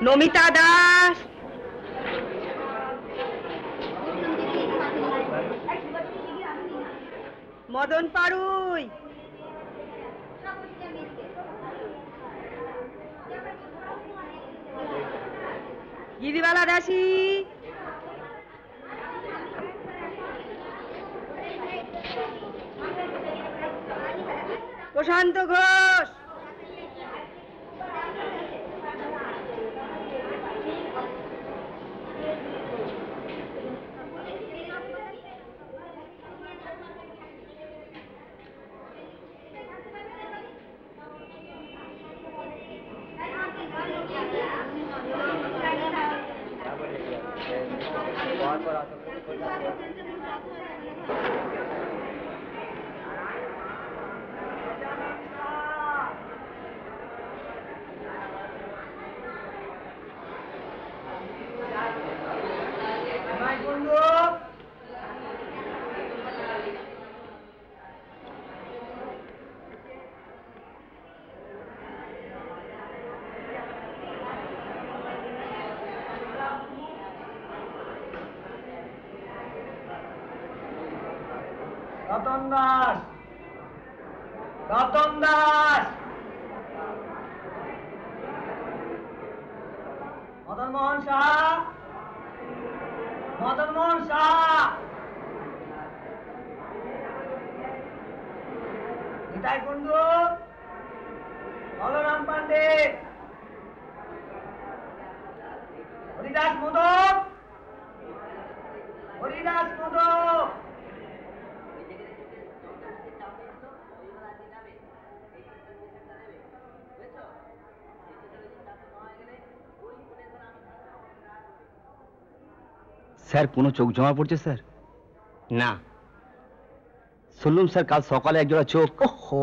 নমিতা দাস, মদন পাড়ুই, গিরিবালা দাসী, প্রশান্ত ঘোষ, রতন দাস, রতন দাস, মদন মোহন সাহা, মদন মোহন সাহা, নিতাই কুণ্ডু, বলরাম পান্ডে, হরিদাস মোদক, হরিদাস মোদক, স্যার কোনো চোখ জমা পড়ছে স্যার? না। শুনলুম স্যার কাল সকালে একজোড়া চোখ। ওহো,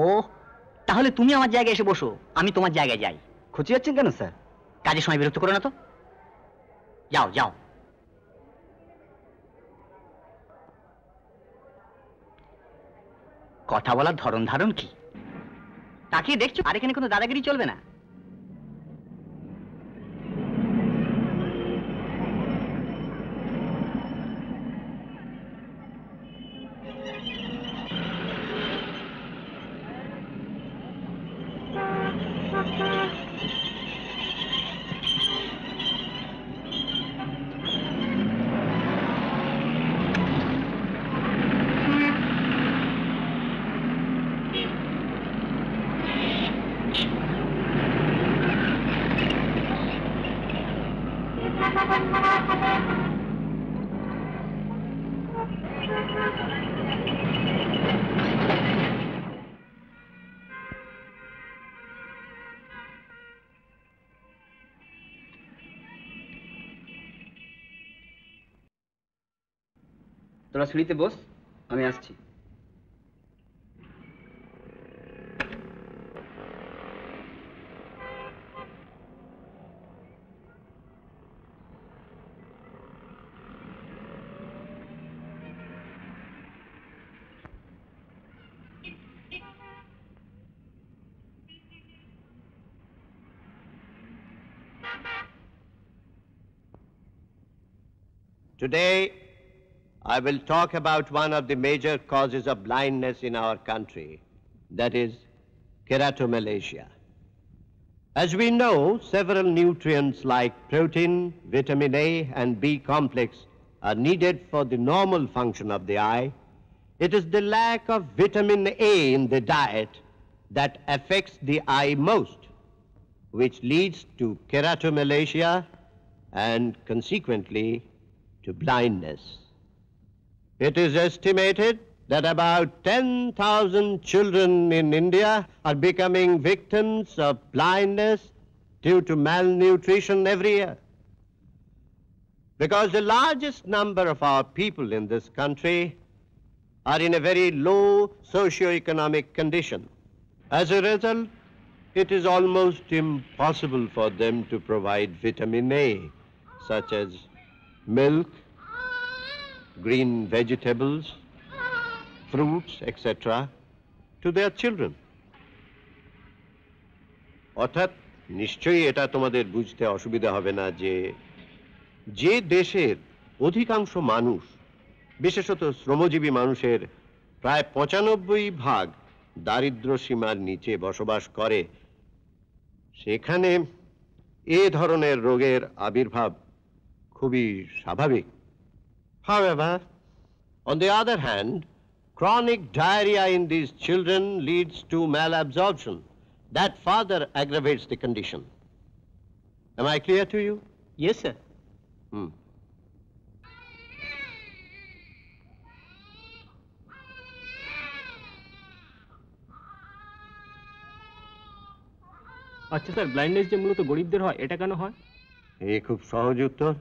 তাহলে তুমি আমার জায়গায় এসে বসো, আমি তোমার জায়গায় যাই। খুঁজে যাচ্ছেন কেন স্যার? কাজের সময় বিরক্ত করো না তো, যাও যাও। কথা বলার ধরন ধারণ কি তাকিয়ে দেখছো? আর এখানে কোনো দাদাগিরি চলবে না। তোরা সিঁড়িতে বস, আমি আসছি। Today, I will talk about one of the major causes of blindness in our country, that is keratomalacia. As we know, several nutrients like protein, vitamin A, and B complex are needed for the normal function of the eye. It is the lack of vitamin A in the diet that affects the eye most, which leads to keratomalacia and consequently to blindness. It is estimated that about 10,000 children in India are becoming victims of blindness due to malnutrition every year. Because the largest number of our people in this country are in a very low socio-economic condition. As a result, it is almost impossible for them to provide vitamin A, such as milk, green vegetables, fruits, etc., to their children. অর্থাৎ নিশ্চয়ই এটা তোমাদের বুঝতে অসুবিধা হবে না যে যে দেশের অধিকাংশ মানুষ, বিশেষত শ্রমজীবী মানুষের প্রায় 95% দারিদ্র্য সীমার নিচে বসবাস করে, সেখানে এ ধরনের রোগের আবির্ভাব খুবই স্বাভাবিক। However, on the other hand, chronic diarrhea in these children leads to malabsorption. That further aggravates the condition. Am I clear to you? Yes, sir. Hmm. আচ্ছা স্যার, ব্লাইন্ডনেস যে মূলত গরিবদের হয়, এটা কেন হয়? এই খুব সহজ উত্তর।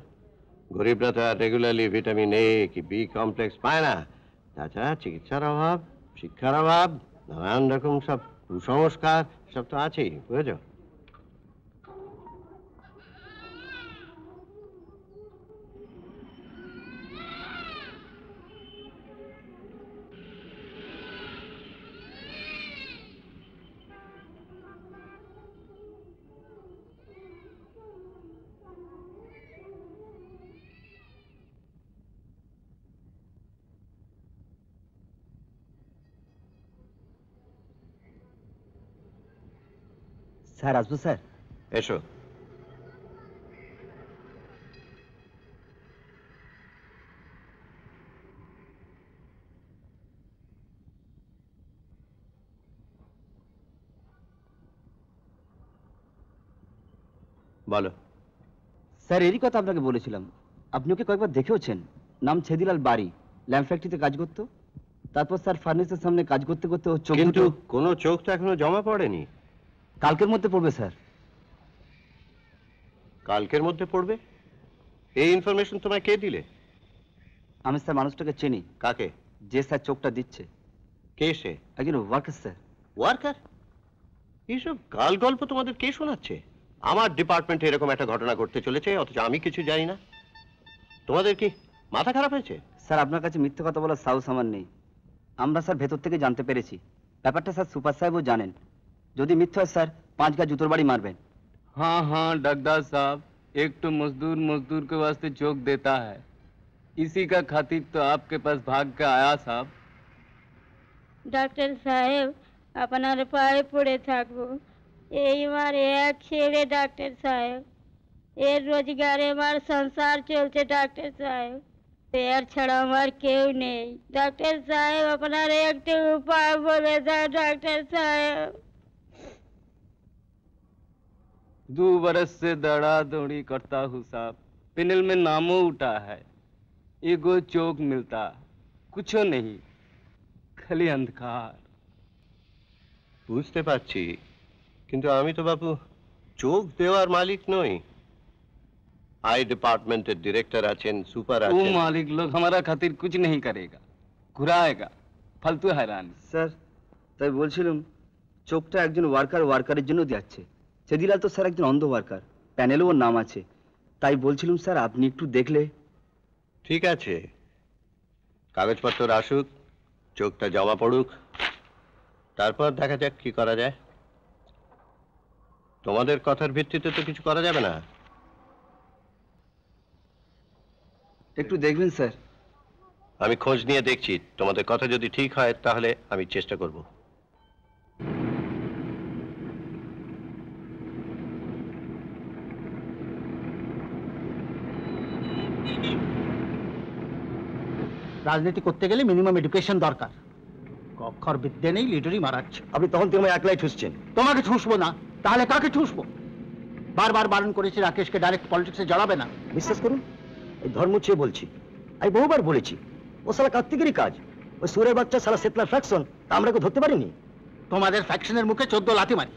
গরিবরা তো রেগুলারলি ভিটামিন এ কি বি কমপ্লেক্স পায় না। তাছাড়া চিকিৎসার অভাব, শিক্ষার অভাব, নানান রকম সব কুসংস্কার সব তো আছেই, বুঝেছ? স্যার আসবো স্যার? এসো। বলো। স্যার এরই কথা আপনাকে বলেছিলাম। আপনি ওকে কয়েকবার দেখেওছেন। নাম ছেদিলাল বাড়ি, ল্যাম্প ফ্যাক্টরিতে কাজ করতো। তারপর স্যার ফার্নেসের সামনে কাজ করতে করতে ও চোখ কিন্তু দুটো- কোনো চোখ তো এখনো জমা পড়েনি। কালকের মধ্যে পড়বে স্যার। কালকের মধ্যে পড়বে? এই ইনফরমেশন তোমায় কে দিলে? আমি স্যার মানুষটাকে চিনি, কাকে? যে স্যার চোখটা দিচ্ছে। কে সে? একজন ওয়ার্কার স্যার। ওয়ার্কার? এইসব গাল গল্প তোমাদের কে শোনাচ্ছে? আমার ডিপার্টমেন্টে এরকম একটা ঘটনা ঘটতে চলেছে, অথচ আমি কিছু জানি না। তোমাদের কি মাথা খারাপ হয়েছে? স্যার আপনার কাছে মিথ্যে কথা বলার সাহস আমার নেই। আমরা স্যার ভেতর থেকে জানতে পেরেছি ব্যাপারটা। স্যার সুপার সাহেবও জানেন। যদি মিথ্যে হয় স্যার 5 গা জুতোর বাড়ি মারবেন। हाँ हाँ डगदार साहब, एक तो मजदूर मजदूर के वास्ते चौक देता है, इसी का खातिर तो आपके पास भाग के आया साहब। ডাক্তার সাহেব, আপনার পায়ে পড়ে থাকবো। এইবার এক ছেলে ডাক্তার সাহেব, এর রোজগারে আমার সংসার চলছে ডাক্তার সাহেব। এর ছাড়া আমার কেউ নেই ডাক্তার সাহেব। আপনার একটু উপায় বলে দাও ডাক্তার সাহেব। 2 बरस से दौड़ा दौड़ी करता हूँ साहब, पिनल में नामो उठा है, एगो चौक मिलता, कुछ नहीं, खाली अंधकार। বুঝতে পারছি, কিন্তু আমি তো বাবু চোখ দেওয়ার মালিক নই। আই ডিপার্টমেন্টের ডিরেক্টর আছেন, সুপার वो আছেন। मालिक लोग हमारा खातिर कुछ नहीं करेगा, घुराएगा, फालतू हैरानी। স্যার তাই বলছিলাম, চোখটা একজন ওয়ার্কারের জন্য যাচ্ছে। ছেদিলাল তো স্যার একজন অন্ধ ওয়ার্কার, প্যানেলেও ওর নাম আছে। তাই বলছিলাম স্যার আপনি একটু দেখলে। ঠিক আছে, কাগজপত্র আসুক, চোখটা জমা পড়ুক, তারপর দেখা যাক কি করা যায়। তোমাদের কথার ভিত্তিতে তো কিছু করা যাবে না। একটু দেখবেন স্যার। আমি খোঁজ নিয়ে দেখছি, তোমাদের কথা যদি ঠিক হয় তাহলে আমি চেষ্টা করব। রাজনীতি করতে গেলে মিনিমাম এডুকেশন দরকার। অক্ষর বিদ্যে নেই, লিডারই মারাচ্ছে। আপনি তখন থেকে আমায় একলাই ঠুসছেন। তোমাকে ঠুসবো না, তাহলে কাকে ঠুসবো? বারবার বারণ করেছি রাকেশকে ডাইরেক্ট পলিটিক্সে জড়াবে না। বিশ্বাস করুন, এই ধর্ম চেয়ে বলছি। আমি বহুবার বলেছি, ও সালা কার্তিকেরই কাজ। ওই সুরের বাচ্চা সালা সেটলার ফ্যাকশন, তা আমরা কেউ ধরতে পারিনি। তোমাদের ফ্যাকশনের মুখে 14 লাথি মারি।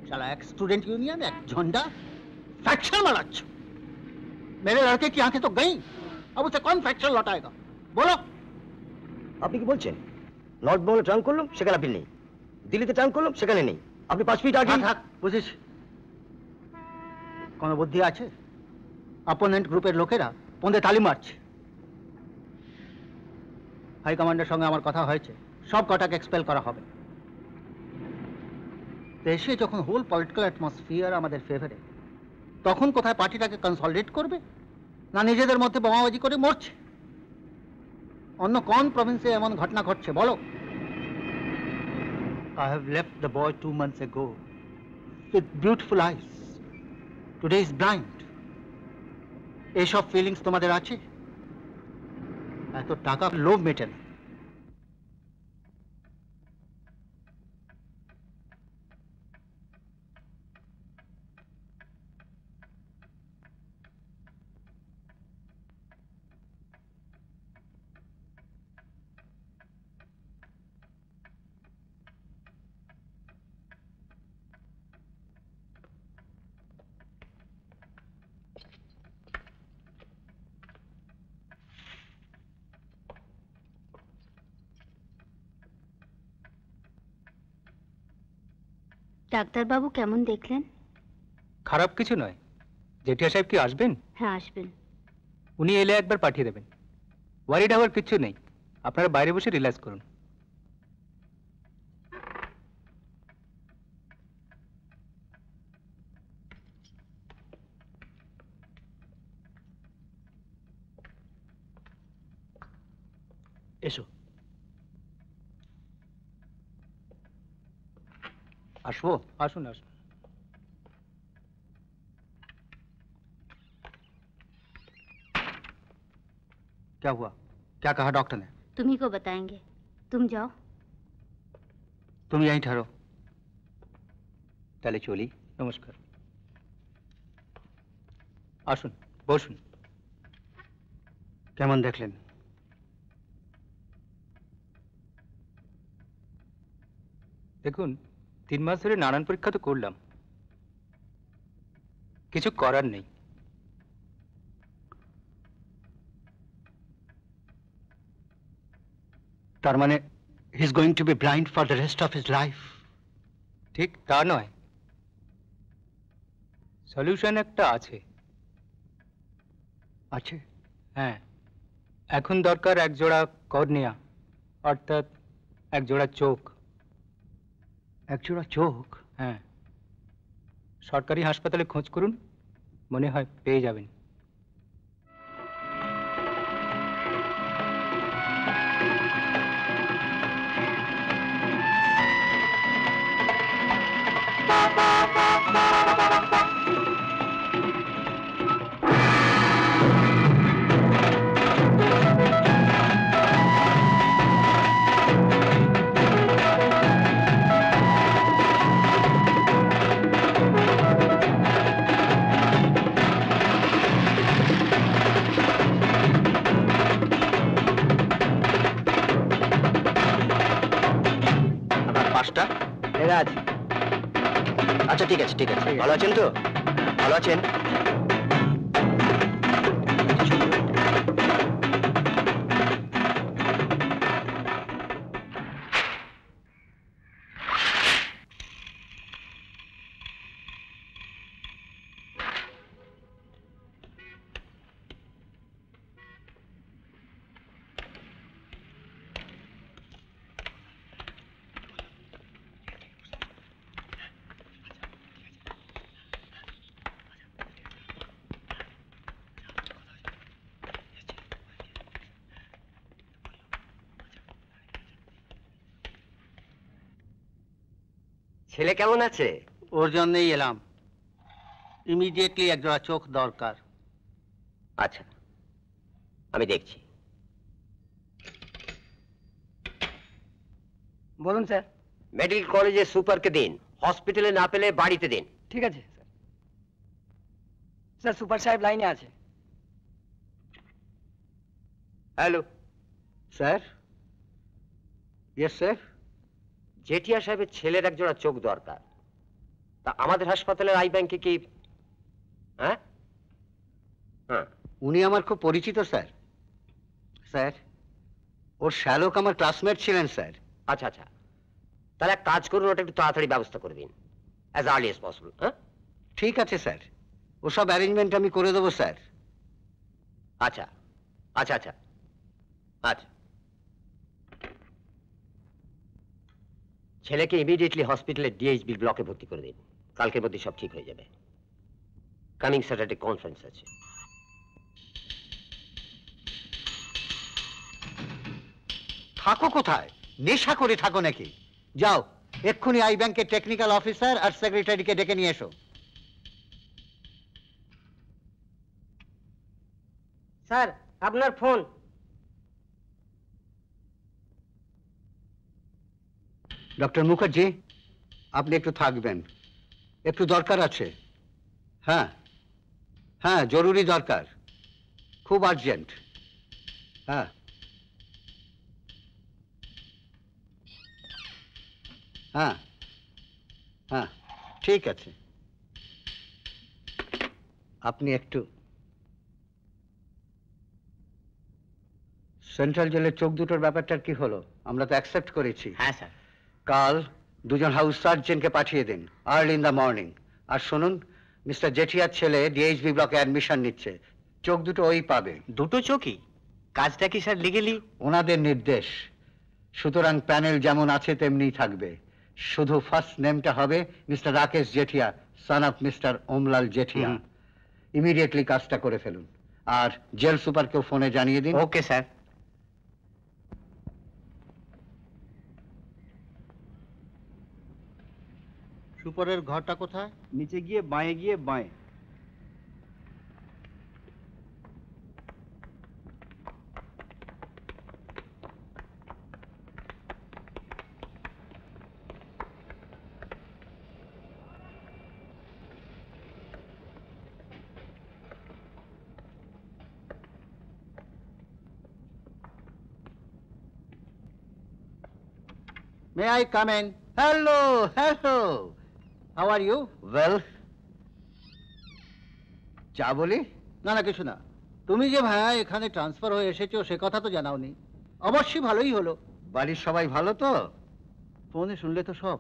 শালা এক স্টুডেंट यूनियन, एक झंडा, फैक्शन माराচ্ছ। मेरे लड़के की आंखें तो गई, अब उसे कौन फैक्शन लौटाएगा? बोलो। আপনি কি বলছেন? নর্থ বেঙ্গলে ট্রাঙ্ক করলাম, সেখানে আপনি নেই। দিল্লিতে ট্রাঙ্ক করলাম, সেখানে নেই। আপনি 5 ফিট আগে। থাক, বুঝেছি। কোনো বুদ্ধি আছে? অপোনেন্ট গ্রুপের লোকেরা পন্দে তালি মারছে। হাই কমান্ডের সঙ্গে আমার কথা হয়েছে, সব কটাকে এক্সপেল করা হবে। দেশে যখন হোল পলিটিক্যাল অ্যাটমসফিয়ার আমাদের ফেভারে, তখন কোথায় পার্টিটাকে কনসলিডেট করবে, না নিজেদের মধ্যে বোমাবাজি করে মরছে? অন্য কোন প্রভিন্সে এমন ঘটনা ঘটছে বলো? I have left the boy 2 months ago with beautiful eyes. Today is blind. এইসব ফিলিংস তোমাদের আছে? এত টাকা লোভ মেটে না। ডাক্তারবাবু কেমন দেখলেন? খারাপ কিছু নয়। জেঠিয়া সাহেব কি আসবেন? হ্যাঁ, আসবেন। উনি এলে একবার পাঠিয়ে দেবেন। ওয়ারিড হওয়ার কিচ্ছু নেই, আপনারা বাইরে বসে রিল্যাক্স করুন। এসো। আসবো? আসুন আসুন। क्या हुआ? क्या कहा डॉक्टर ने? तुम ही को बताएंगे, तुम जाओ। तुम यहीं ठहरो। তাহলে চলি। নমস্কার। আসুন, বসুন। কেমন দেখলেন? দেখুন, 3 মাস ধরে নানান পরীক্ষা তো করলাম, কিছু করার নেই। তার মানে he is going to be blind for the rest of his life? ঠিক তা নয়, সলিউশন একটা আছে। আছে? হ্যাঁ, এখন দরকার এক জোড়া কর্নিয়া, অর্থাৎ এক জোড়া চোখ। একজোড়া চোখ? হ্যাঁ, সরকারি হাসপাতালে খোঁজ করুন, মনে হয় পেয়ে যাবেন। এরা আছে। আচ্ছা ঠিক আছে, ঠিক আছে। ভালো আছেন তো? ভালো আছেন? ছেলে কেমন আছে? ওর জন্যই এলাম। ইমিডিয়েটলি একজোড়া চোখ দরকার। আচ্ছা, আমি দেখছি। বলুন স্যার। মেডিকেল কলেজে সুপারকে দিন, হসপিটালে না পেলে বাড়িতে দিন। ঠিক আছে স্যার। স্যার, সুপার সাহেব লাইনে আছে। Hello sir? Yes sir. Jethia সাহেবের ছেলের এক জোড়া চোখ দরকার। তা আমাদের হাসপাতালের আই ব্যাংকে কি? হ্যাঁ হ্যাঁ, উনি আমার খুব পরিচিত স্যার। স্যার, ওর শ্যালক আমার ক্লাসমেট ছিলেন স্যার। আচ্ছা আচ্ছা, তাহলে এক কাজ করুন, ওটা একটু তাড়াতাড়ি ব্যবস্থা করে দিন, অ্যাজ আর্লি অ্যাজ পসিবল। হ্যাঁ ঠিক আছে স্যার, ওসব অ্যারেঞ্জমেন্ট আমি করে দেবো স্যার। আচ্ছা আচ্ছা আচ্ছা আচ্ছা। ছেলেকে ইমিডিয়েটলি হসপিটালে ডিএইচবি ব্লকে ভর্তি করে দিন। কালকের মধ্যে সব ঠিক হয়ে যাবে। কামিং স্যাটারডে কনফারেন্স আছে। থাকো কোথায়? নেশা করে থাকো নাকি? যাও এক্ষুনি আই ব্যাংকের টেকনিক্যাল অফিসার আর সেক্রেটারিকে ডেকে নিয়ে এসো। স্যার আপনার ফোন। ডক্টর মুখার্জি, আপনি একটু থাকবেন, একটু দরকার আছে। হ্যাঁ হ্যাঁ, জরুরি দরকার, খুব আর্জেন্ট। হ্যাঁ হ্যাঁ হ্যাঁ, ঠিক আছে। আপনি একটু সেন্ট্রাল জেলের চোখ দুটোর ব্যাপারটার কি হলো? আমরা তো অ্যাকসেপ্ট করেছি। হ্যাঁ স্যার। কাল দুজন হাউস সার্জনকে পাঠিয়ে দিন, আর্লি ইন দ্য মর্নিং। আর শুনুন, মিস্টার জেঠিয়ার ছেলে ডিএইচবি ব্লকে অ্যাডমিশন নিচ্ছে, চোখ দুটো ওই পাবে। দুটো চোখই? কাজটা কি স্যার লিগেলি? ওনাদের নির্দেশ, সুতরাং প্যানেল যেমন আছে তেমনিই থাকবে। শুধু ফার্স্ট নেমটা হবে mister Rakesh Jethia, son of mister Omlal Jethia. Immediately কাজটা করে ফেলুন, আর জেল সুপারকেও ফোনে জানিয়ে দিন। Okay sir. সুপারের ঘরটা কোথায়? নিচে গিয়ে বাঁয়ে গিয়ে বাঁয়ে। May I come in? Hello, hello. How are you? Well. চা বলি? না না, কিছু না। তুমি যে ভাই এখানে ট্রান্সফার হয়ে এসেছো সে কথা তো জানাওনি। অবশ্যই ভালোই হলো। বাড়ির সবাই ভালো তো? ফোনে শুনলে তো সব।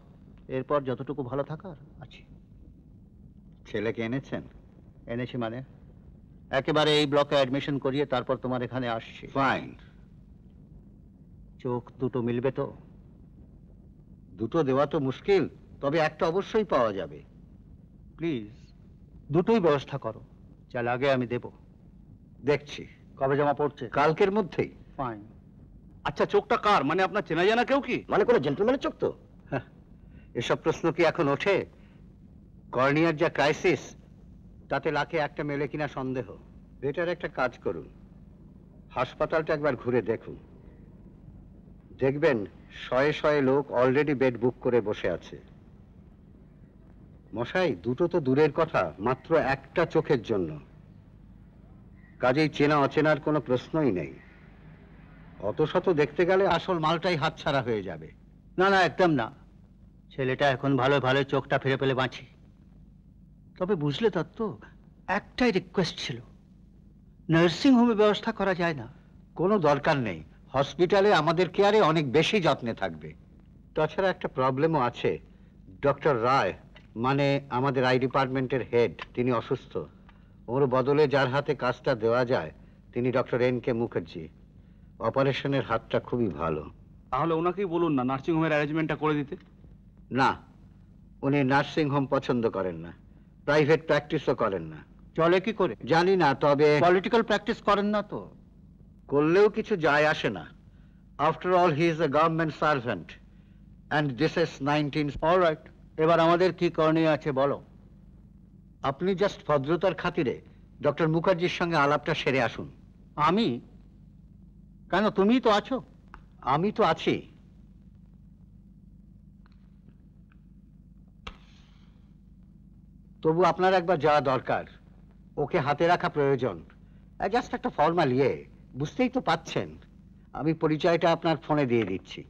এরপর যতটুকু ভালো থাকার আছি। ছেলেকে এনেছেন? এনেছি মানে? একেবারে এই ব্লকে অ্যাডমিশন করিয়ে তারপর তোমার এখানে আসছি। ফাইন। চোখ দুটো মিলবে তো? দুটো দেওয়া তো মুশকিল, তবে একটা অবশ্যই পাওয়া যাবে। প্লিজ দুটোই ব্যবস্থা করো। চাল আগে আমি দেব। দেখছি। কবে জমা পড়ছে? কালকের মধ্যেই। ফাইন। আচ্ছা, চোখটা কার? মানে আপনার চেনা জানা কেউ কি? মানে কোনো জেন্টলম্যানের চোখ তো? এসব প্রশ্ন কি এখন ওঠে? কর্নিয়ার যা ক্রাইসিস, তাতে লাখে একটা মেলে কিনা সন্দেহ। বেটার একটা কাজ করুন, হাসপাতালটা একবার ঘুরে দেখুন। দেখবেন শয়ে শয়ে লোক অলরেডি বেড বুক করে বসে আছে। মশাই, দুটো তো দূরের কথা, মাত্র একটা চোখের জন্য। কাজেই চেনা অচেনার কোনো প্রশ্নই নেই। অত শত দেখতে গেলে আসল মালটাই হাতছাড়া হয়ে যাবে। না না, একদম না। ছেলেটা এখন ভালো ভালো চোখটা ফিরে পেলে বাঁচি। তবে বুঝলে দত্ত, একটাই রিকোয়েস্ট ছিল, নার্সিং হোমে ব্যবস্থা করা যায় না? কোনো দরকার নেই, হসপিটালে আমাদের কেয়ারে অনেক বেশি যত্নে থাকবে। তাছাড়া একটা প্রবলেমও আছে। ডক্টর রায়, মানে আমাদের আই ডিপার্টমেন্টের হেড, তিনি অসুস্থ। ওর বদলে যার হাতে কাজটা দেওয়া যায় তিনি ডক্টর এন.কে. মুখার্জি। অপারেশনের হাতটা খুবই ভালো। তাহলে ওনাকেই বলুন না নার্সিং হোমের অ্যারেঞ্জমেন্টটা করে দিতে। না, উনি নার্সিং হোম পছন্দ করেন না, প্রাইভেট প্র্যাকটিসও করেন না। চলে কি করে জানি না, তবে পলিটিক্যাল প্র্যাকটিস করেন না তো? করলেও কিছু যায় আসে না। After all he is a government servant and this is 19। Alright, এবার আমাদের কি করণীয় আছে বলো। আপনি জাস্ট ভদ্রতার খাতিরে ডক্টর মুখার্জির সঙ্গে আলাপটা সেরে আসুন। আমি কেন? তুমিই তো আছো। আমি তো আছি। তবু আপনার একবার যাওয়া দরকার, ওকে হাতে রাখা প্রয়োজন। জাস্ট একটা ফর্মাল বুঝতেই তো পাচ্ছেন। আমি পরিচয়টা আপনার ফোনে দিয়ে দিচ্ছি।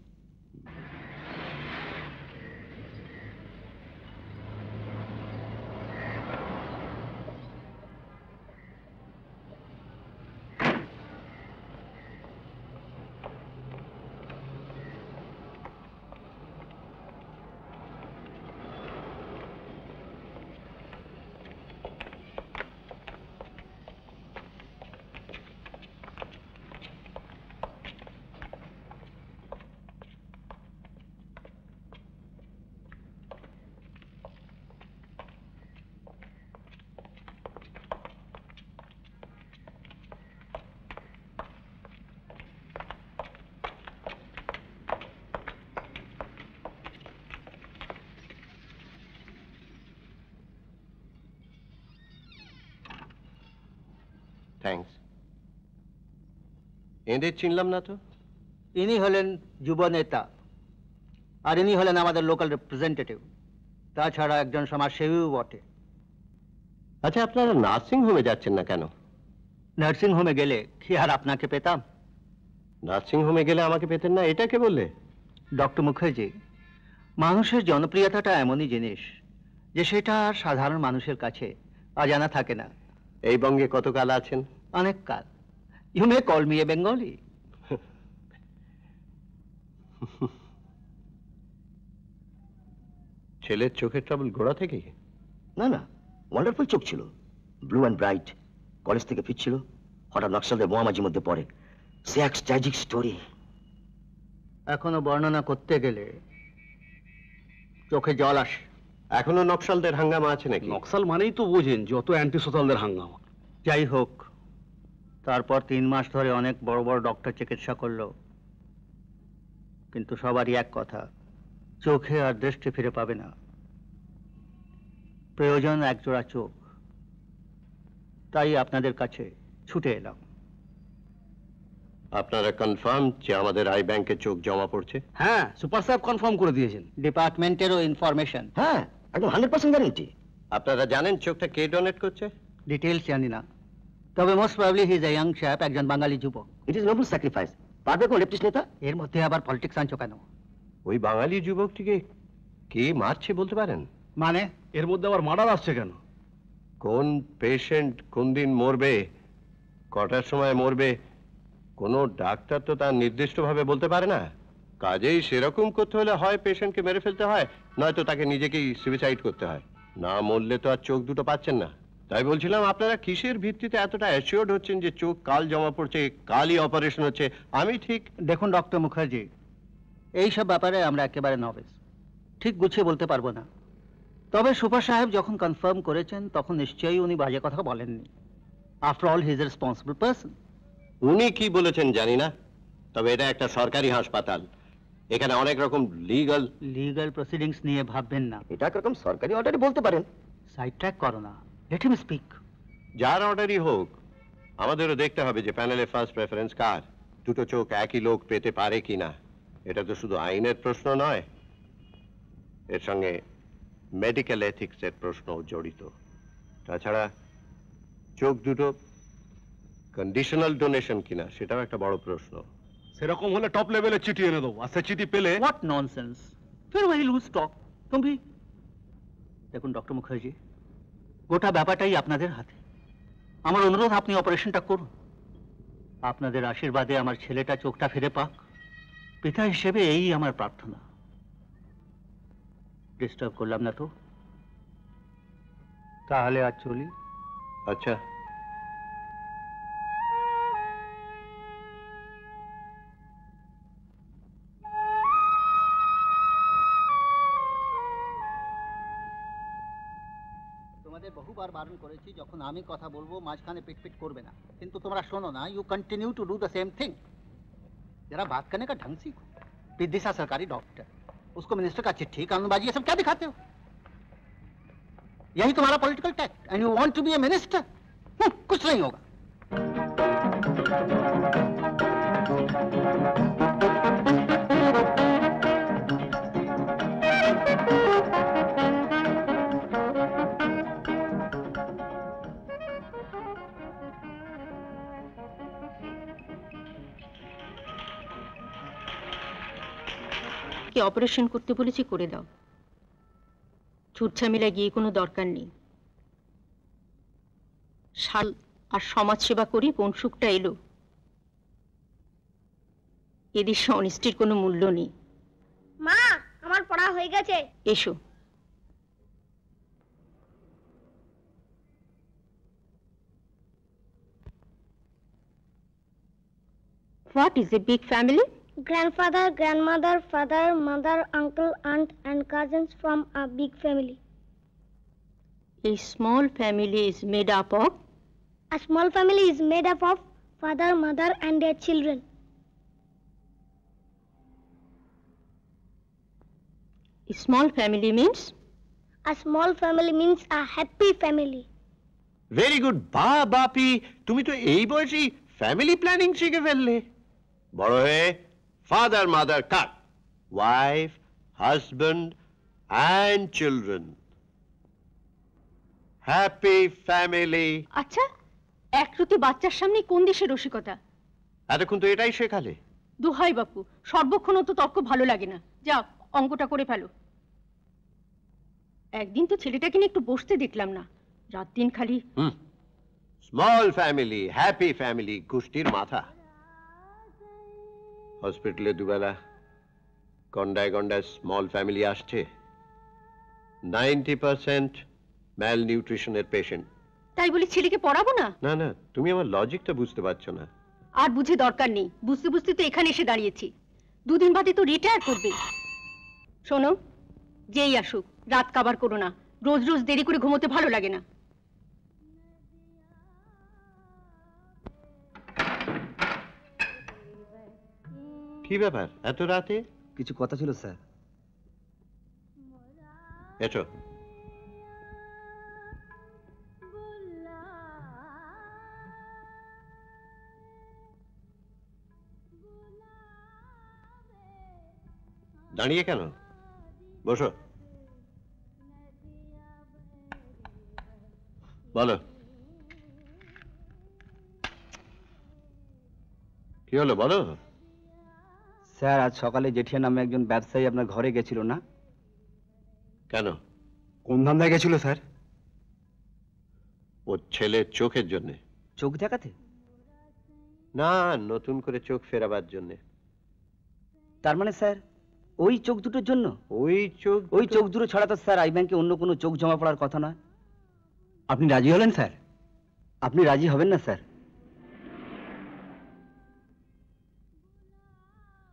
থ্যাঙ্কস। এদের চিনলাম না তো। ইনি হলেন যুব নেতা, আর ইনি হলেন আমাদের লোকাল রিপ্রেজেন্টেটিভ, তাছাড়া একজন সমাজসেবীও বটে। আচ্ছা, আপনারা নার্সিং হোমে যাচ্ছেন না কেন? নার্সিং হোমে গেলে কি আর আপনাকে পেতাম? নার্সিং হোমে গেলে আমাকে পেতেন না, এটা কে বললে? ডক্টর মুখার্জি, মানুষের জনপ্রিয়তাটা এমনই জিনিস যে সেটা আর সাধারণ মানুষের কাছে অজানা থাকে না। এই বঙ্গে কতকাল আছেন? অনেক কাল। You may call me a Bengali. ছেলের চোখের ট্রাবল গোড়া থেকেই? না না, ওয়ান্ডারফুল চোখ ছিল, ব্লু অ্যান্ড ব্রাইট। কলেজ থেকে ফিরছিল, হঠাৎ নকশালদের মহামাজির মধ্যে পড়ে। সে এক ট্র্যাজিক স্টোরি। এখনো বর্ণনা করতে গেলে চোখে জল আসে। এখনো নকশালদের হাঙ্গামা আছে নাকি? নকশাল মানেই তো বোঝেন যত অ্যান্টি সোশ্যালদের হাঙ্গামা। যাই হোক, তারপর 3 মাস ধরে অনেক বড় বড় ডক্টর চিকিৎসা করলো, কিন্তু সবারই এক কথা, চোখে আর দৃষ্টি ফিরে পাবে না। প্রয়োজন একজোড়া চোখ। তাই আপনাদের কাছে ছুটে এলাম। আপনারা কনফার্ম যে আমাদের আই ব্যাংকে চোখ জমা পড়ছে? হ্যাঁ, সুপার সাহেব কনফার্ম করে দিয়েছেন। ডিপার্টমেন্টেরও ইনফরমেশন। হ্যাঁ, একদম 100% গ্যারান্টি। আপনারা জানেন চোখটা কে ডোনেট করছে? ডিটেলস জানি না, তবে most probably he is a young chap, একজন বাঙালি যুবক। It is Nobel sacrifice. পারবে কোন লেফটিস্ট নেতা? এর মধ্যে আবার পলিটিক্স আনছো কেন? ওই বাঙালি যুবকটিকে কে মারছে বলতে পারেন? মানে এর মধ্যে আবার মার্ডার আসছে কেন? কোন পেশেন্ট কোন দিন মরবে, কটার সময় মরবে, কোনো ডাক্তার তো তার নির্দিষ্টভাবে বলতে পারে না। কাজেই সেরকম করতে হলে হয় পেশেন্টকে মেরে ফেলতে হয়, নয়তো তাকে নিজেকেই সুইসাইড করতে হয়। না মরলে তো আর চোখ দুটো পাচ্ছেন না। তাই বলছিলাম, আপনারা কিসের ভিত্তিতে এতটা অ্যাসিওর্ড হচ্ছেন যে চোখ কাল জমা পড়ছে, কালই অপারেশন হচ্ছে? আমি ঠিক দেখুন ডক্টর মুখার্জি, এইসব ব্যাপারে আমরা একেবারে নভেস, ঠিক গুছিয়ে বলতে পারবো না। তবে সুপার সাহেব যখন কনফার্ম করেছেন তখন নিশ্চয়ই উনি বাজে কথা বলেননি। After all he is a responsible person. উনি কি বলেছেন জানি না, তবে এটা একটা সরকারি হাসপাতাল, এখানে অনেক রকম লিগ্যাল প্রসিডিংস নিয়ে ভাববেন না। এটা একরকম সরকারি অর্ডারই বলতে পারেন। সাইড ট্র্যাক করো না, লেট হিম স্পিক। যার অর্ডারই হোক, আমাদেরও দেখতে হবে যে প্যানেলে ফার্স্ট প্রেফারেন্স কার। দুটো চোখ একই লোক পেতে পারে কিনা। এটা তো শুধু আইনের প্রশ্ন নয়, এর সঙ্গে মেডিকেল এথিক্সের প্রশ্নও জড়িত। তাছাড়া চোখ দুটো কন্ডিশনাল ডোনেশন কিনা সেটাও একটা বড় প্রশ্ন। সেরকম হলে টপ লেভেলে চিঠি এনে দেবো, আর সে চিঠি পেলে হোয়াট ননসেন্স, ফির ওয়াই লুজ টক তুমি। দেখুন ডক্টর মুখার্জি, গোটা ব্যাপারটাই আপনাদের হাতে। আমার অনুরোধ, আপনি অপারেশনটা করুন। আপনাদের আশীর্বাদে আমার ছেলেটা চোখটা ফিরে পাক, পিতা হিসেবে এই আমার প্রার্থনা। ডিস্টার্ব করলাম না তো? তাহলে আজ চলি। আচ্ছা, তোমাদের বহুবার বারণ করেছি যখন আমি কথা বলবো মাঝখানে পিটপিट করবে না, কিন্তু তোমরা শোনো না। You continue to do the same thing. जरा बात करने का ढंग सीखो। विदिशा सरकारी डॉक्टर, उसको मिनिस्टर का चिट्ठी, कानूनबाजी, ये सब क्या दिखाते हो? यही तुम्हारा political tact, and you want to be a minister. कुछ नहीं होगा। কে অপারেশন করতে বলেছি, করে দাও। ছুটঝামেলা গিয়ে কোনো দরকার নেই। শাল আর সমাজ সেবা করে কোন সুখটা এলো। এদেশে অনিষ্টির কোনো মূল্য নেই। মা, আমার পড়া হয়ে গেছে। এসো। What is a big family? Grandfather, grandmother, father, mother, uncle, aunt, and cousins from a big family. A small family is made up of? A small family is made up of father, mother, and their children. A small family means? A small family means a happy family. Very good. বা বাপি, তুমি তো এই বয়সেই family planning শিখে ফেললে। বড় হয়ে father mother cut, wife, husband and children, happy family. আচ্ছা, একরুতি বাচ্চার সামনে কোন দেশের রসিকতা? এতক্ষণ তো এটাই শেখালে। দোহাই বাপু, সর্বক্ষণ তো তর্ক ভালো লাগে না। যাও অঙ্কটা করে ফেলো। একদিন তো ছেলেটাকে নিয়ে একটু বসতে দেখলাম না, রাত দিন খালি। স্মল ফ্যামিলি, হ্যাপি ফ্যামিলি, গোষ্ঠীর মাথা। হসপিটালে দুবেলা গন্ডায় গন্ডায় স্মল ফ্যামিলি আসছে। 90% ম্যাল নিউট্রিশনের পেশেন্ট। তাই বলি ছেলেকে পড়াবো না? না না, তুমি আমার লজিকটা বুঝতে পারছো না। আর বুঝে দরকার নেই, বুঝতে বুঝতে তো এখানে এসে দাঁড়িয়েছি। দুদিন বাদে তো রিটায়ার করবে। শোনো, যেই আসুক রাত কাবার করো না, রোজ রোজ দেরি করে ঘুমোতে ভালো লাগে না। কি ব্যাপার এত রাতে? কিছু কথা ছিল স্যার। এসো। দাঁড়িয়ে কেন? বসো। বলো, কি হলো বলো। স্যার, আজ সকালে জেঠিয়া নামে একজন ব্যবসায়ী আপনার ঘরে গেছিল না? কেন? কোন ধান্দায় গেছিল স্যার? ওর ছেলের চোখের জন্য। চোখ দেখাতে? না, নতুন করে চোখ ফেরাবার জন্য। তার মানে স্যার ওই চোখ দুটোর জন্য? ওই চোখ দুটো ছাড়া তো স্যার আই ব্যাংকে অন্য কোনো চোখ জমা পড়ার কথা নয়। আপনি রাজি হলেন স্যার? আপনি রাজি হবেন না স্যার?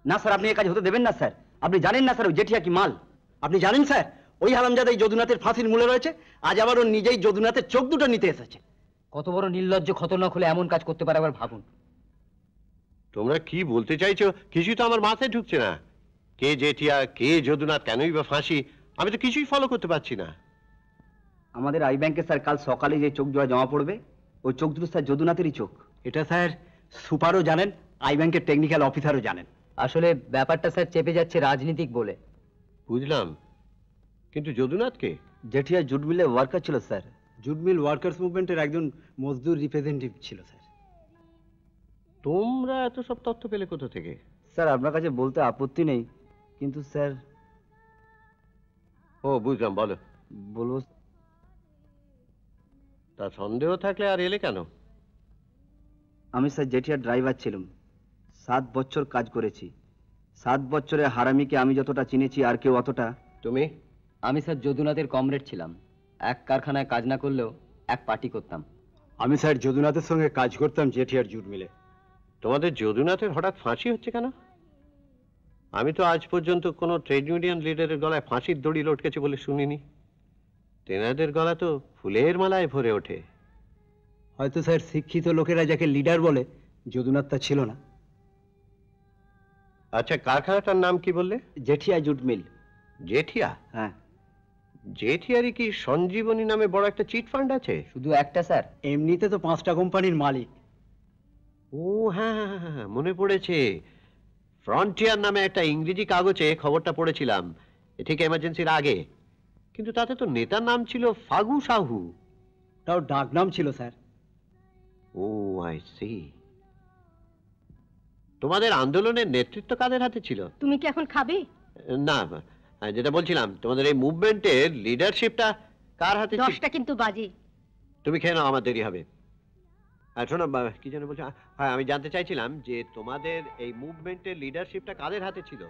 না স্যার, আপনি এই কাজ হতে দেবেন না স্যার। আপনি জানেন না স্যার ওই জেঠিয়া কি মাল। আপনি জানেন স্যার ওই হারামজাদা এই যদুনাথের ফাঁসির মূলে রয়েছে। আজ আবার ও নিজেই যদুনাথের চোখ দুটো নিতে এসেছে। কত বড় নির্লজ্জ খতরনাক হলে এমন কাজ করতে পারে আবার ভাবুন। তোমরা কি বলতে চাইছো কিছুই তো আমার মাথায় ঢুকছে না। কে জেঠিয়া, কে যদুনাথ, কেনই বা ফাঁসি, আমি তো কিছুই ফলো করতে পারছি না। আমাদের আই ব্যাংকে স্যার কাল সকালে যে চোখ জোড়া জমা পড়বে ওই চোখ দুটো স্যার যদুনাথেরই চোখ। এটা স্যার সুপারও জানেন, আই ব্যাংকের টেকনিক্যাল অফিসারও জানেন। আসলে ব্যাপারটা স্যার চেপে যাচ্ছে রাজনীতিক বলে। বুঝলাম, কিন্তু যদুনাথকে? জেঠিয়া জুট মিলে ওয়ার্কার ছিল স্যার। জুট মিল ওয়ার্কার্স মুভমেন্টের একজন মজদুর রিপ্রেজেন্টেটিভ ছিল স্যার। তোমরা এত সব তথ্য পেলে কোথা থেকে? স্যার আপনার কাছে বলতে আপত্তি নেই, কিন্তু স্যার। ও বুঝলাম, বলো। বলবো তা সন্দেহ থাকলে আর এলে কেন? আমি স্যার জেঠিয়ার ড্রাইভার ছিলাম, 7 বছর কাজ করেছি। 7 বছরে হারামিকে আমি যতটা চিনেছি আর কেউ অতটা। তুমি? আমি স্যার যদুনাথের কমরেড ছিলাম। এক কারখানায় কাজ না করলেও এক পার্টি করতাম। আমি স্যার যদুনাথের সঙ্গে কাজ করতাম জেঠিয়ার জুট মিলে। তোমাদের যদুনাথের হঠাৎ ফাঁসি হচ্ছে কেন? আমি তো আজ পর্যন্ত কোনো ট্রেড ইউনিয়ন লিডারের গলায় ফাঁসির দড়ি লটকেছে বলে শুনিনি। তেনাদের গলা তো ফুলের মালায় ভরে ওঠে। হয়তো স্যার শিক্ষিত লোকেরা যাকে লিডার বলে যদুনাথ তা ছিল না। আচ্ছা, কারখানাটার নাম কি বললে? Jetia jute mill. জেঠিয়া? হ্যাঁ। জেঠিয়ারই কি সঞ্জীবনী নামে বড় একটা চিট ফান্ড আছে? শুধু একটা স্যার? এমনিতে তো 5টা কোম্পানির মালিক। ও হ্যাঁ হ্যাঁ হ্যাঁ, মনে পড়েছে। ফ্রন্টিয়ার নামে একটা ইংরেজি কাগজে খবরটা পড়েছিলাম, ঠিক এমার্জেন্সির আগে। কিন্তু তাতে তো নেতার নাম ছিল ফাগু সাহু। তাও ডাক নাম ছিল স্যার। O I C. তোমাদের আন্দোলনের নেতৃত্ব কাদের হাতে ছিল? তুমি কি এখন খাবে? না, যেটা বলছিলাম তোমাদের এই মুভমেন্টের লিডারশিপটা কার হাতে ছিল? 10টা কিন্তু বাজে। তুমি খেয়ে নাও, আমার দেরি হবে। আর শোনো, কি যেন বলছো? হ্যাঁ, আমি জানতে চাইছিলাম যে তোমাদের এই মুভমেন্টের লিডারশিপটা কাদের হাতে ছিল?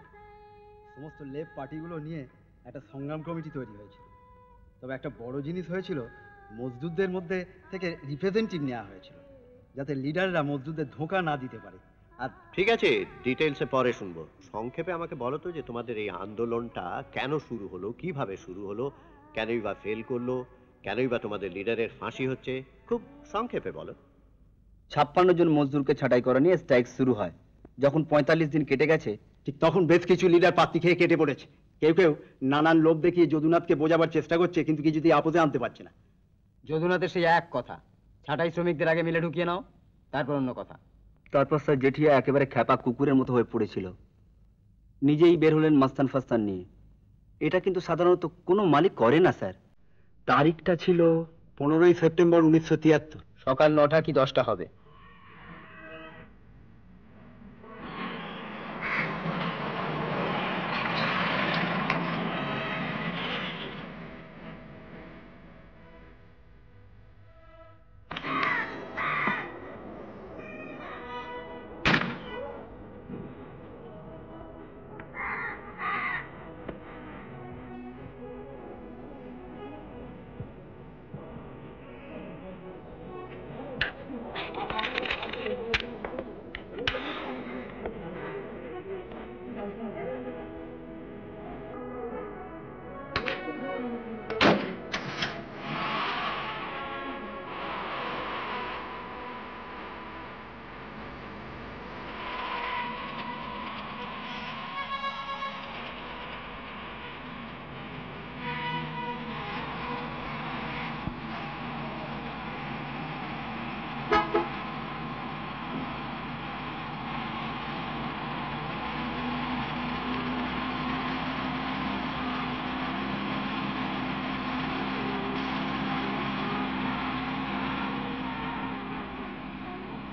সমস্ত লেফট পার্টিগুলো নিয়ে একটা সংগ্রাম কমিটি তৈরি হয়েছিল। তবে একটা বড় জিনিস হয়েছিল, মজদুরদের মধ্যে থেকে রিপ্রেজেন্টেটিভ নেওয়া হয়েছিল, যাতে লিডাররা মজদুরদের ধোঁকা না দিতে পারে। আর ঠিক আছে, ডিটেইলসে পরে শুনবো। সংক্ষেপে আমাকে বলো তো যে তোমাদের এই আন্দোলনটা কেন শুরু হলো, কিভাবে শুরু হলো, কেনই বা ফেল করলো, কেনই বা তোমাদের লিডারের ফাঁসি হচ্ছে, খুব সংক্ষেপে বলো। 56 জন মজদুরকে ছাঁটাই করা নিয়ে স্ট্রাইক শুরু হয়। যখন 45 দিন কেটে গেছে, ঠিক তখন বেশ কিছু লিডার পাত্তি খেয়ে কেটে পড়েছে। কেউ কেউ নানান লোভ দেখিয়ে যদুনাথকে বোঝাবার চেষ্টা করছে, কিন্তু কিছুতেই আপোষে আনতে পারছে না। যদুনাথের সেই এক কথা, ছাঁটাই শ্রমিকদের আগে মিলে ঢুকিয়ে নাও, তারপর অন্য কথা। তারপর স্যার জেঠিয়া একেবারে খ্যাপা কুকুরের মতো হয়ে পড়েছিল, নিজেই বের হলেন মাস্তান ফাস্তান নিয়ে। এটা কিন্তু সাধারণত কোনো মালিক করে না স্যার। তারিখটা ছিল 15ই সেপ্টেম্বর 1973। সকাল 9টা কি 10টা হবে?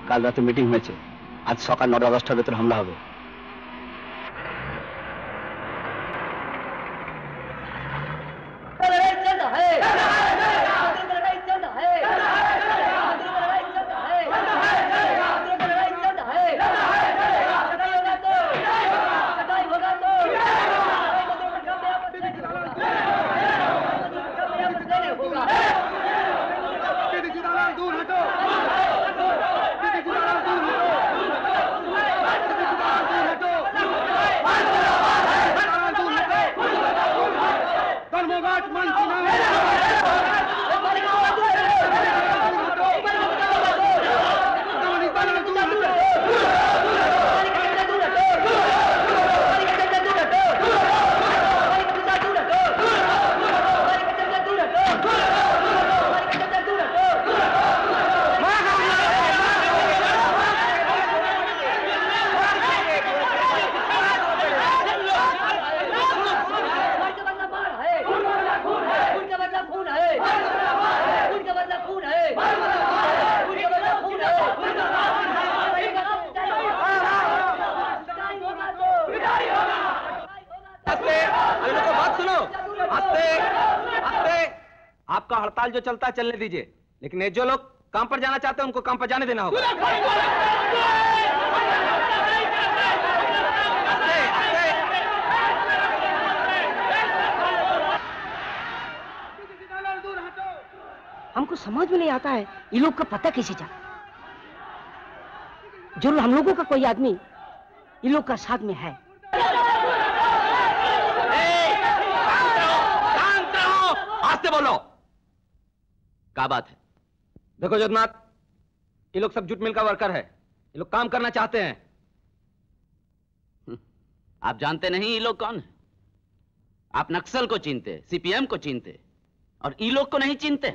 কাল রাতে মিটিং হয়েছে, আজ সকাল 9টা-10টার ভেতর হামলা হবে। आपका हड़ताल जो चलता है चलने दीजिए, लेकिन ये जो लोग काम पर जाना चाहते हैं उनको काम पर जाने देना होगा। हमको समझ में नहीं आता है ये लोग का पता कैसे चला। जो हम लोगों का कोई आदमी ये लोग का साथ में है। आस्ते बोलो, क्या बात है? देखो जगन्नाथ, ये लोग सब जुट मिल का वर्कर है, ये लोग काम करना चाहते हैं। आप जानते नहीं ये लोग कौन है? आप नक्सल को चिनते, सीपीएम को चिनते, और ई लोग को नहीं चिनते।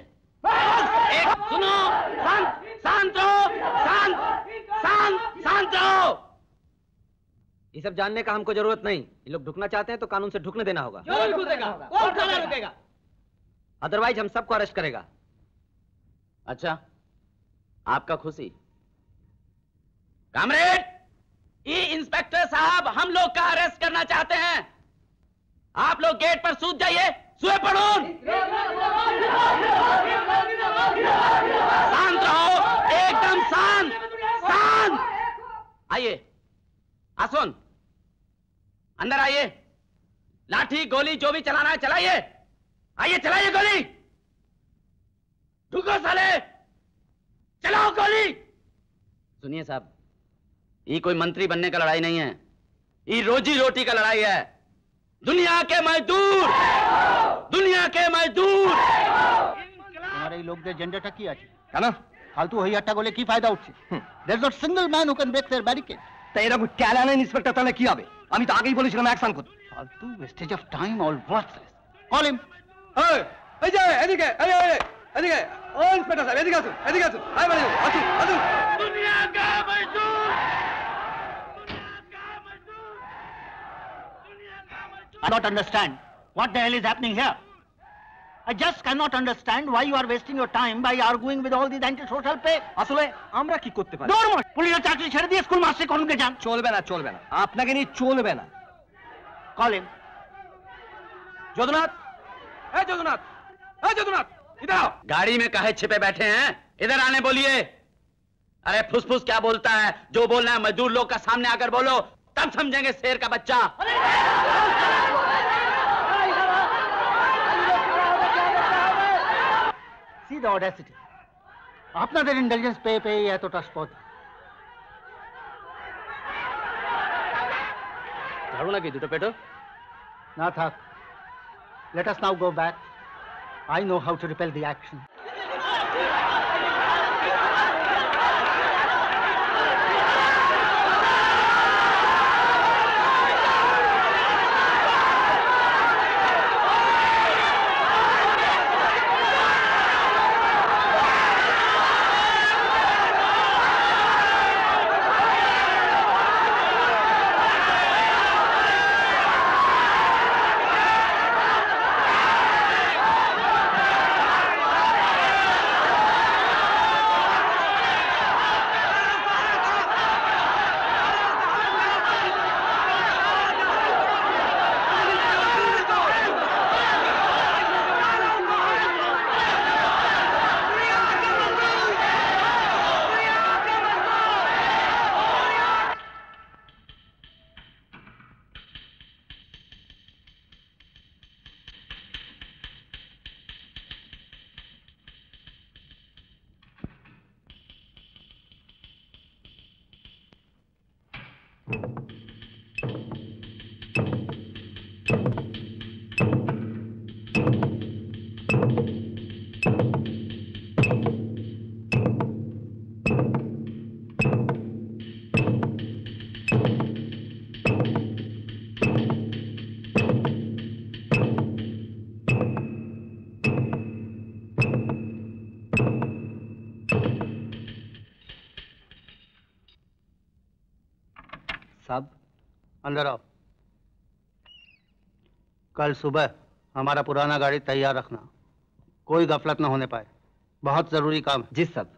एक सुनो, शांत शांत रहो, शांत शांत शांत रहो। ये सब जानने का हमको जरूरत नहीं। ये लोग ढुकना चाहते हैं तो कानून से ढुकने देना होगा। कौन खड़ा रुकेगा? अदरवाइज हम सबको अरेस्ट करेगा। अच्छा, आपका खुशी। कामरेड, ये इंस्पेक्टर साहब हम लोग का अरेस्ट करना चाहते हैं। आप लोग गेट पर सूत जाइए, सुए पड़ून। शांत रहो, एकदम शांत शांत। आइए, आसुन, अंदर आइए। लाठी गोली जो भी चलाना है चलाइए। आइए, चलाइए गोली। ढुको साले, चलाओ गोली। सुनिए साहब, ये कोई मंत्री बनने का लड़ाई नहीं है, ये रोजी रोटी का लड़ाई है। दुनिया के मजदूर, दुनिया के मजदूर। तुम्हारे लोग जेंडाटा কি আছে কেন ফালতু হইয়াটা বলে কি ফায়দা উঠছে? There is not single man who can break their barricade. তা এরকম ক্যালান ইন্সপেক্টর তাহলে কি হবে? আমি তো আগেই বলেছিলাম অ্যাকশন করতে। ফালতু wastage of time all worthless. Call him. এই যে এদিকে, এদিকে ও ইন্সপেক্টর সাহেব এদিকে আসুন, এদিকে আসুন। আয় মানে আসুন, আসুন। दुनिया का मजदूर I don't understand what the hell is happening here. I just cannot understand why you are wasting your time by arguing with all these anti-social pay. আসলে আমরা কি করতে পারি? নরমাল পুলিশের চাকরি ছেড়ে দিয়ে স্কুল মাস্টার করতে যান। চলবে না, চলবে না, আপনাকে নিয়ে চলবে না। Call him. যদুনাথ, এই যদুনাথ, এই যদুনাথ, इधर आओ। गाड़ी में काहे छिपे बैठे हैं? इधर आने बोलिए। अरे फुसफुस क्या बोलता है? जो बोलना है मजदूर लोग का सामने आकर बोलो, तब समझेंगे शेर का बच्चा। See the audacity. আপনাদের ইন্টেলিজেন্স পেয়ে পেয়ে এতটা স্পদ। झाड़ू ना की दुटो पेटो। না থাক। Let us now go back. I know how to repel the action. साहब अंदर आओ। कल सुबह हमारा पुराना गाड़ी तैयार रखना, कोई गफलत न होने पाए, बहुत जरूरी काम है। जी साहब।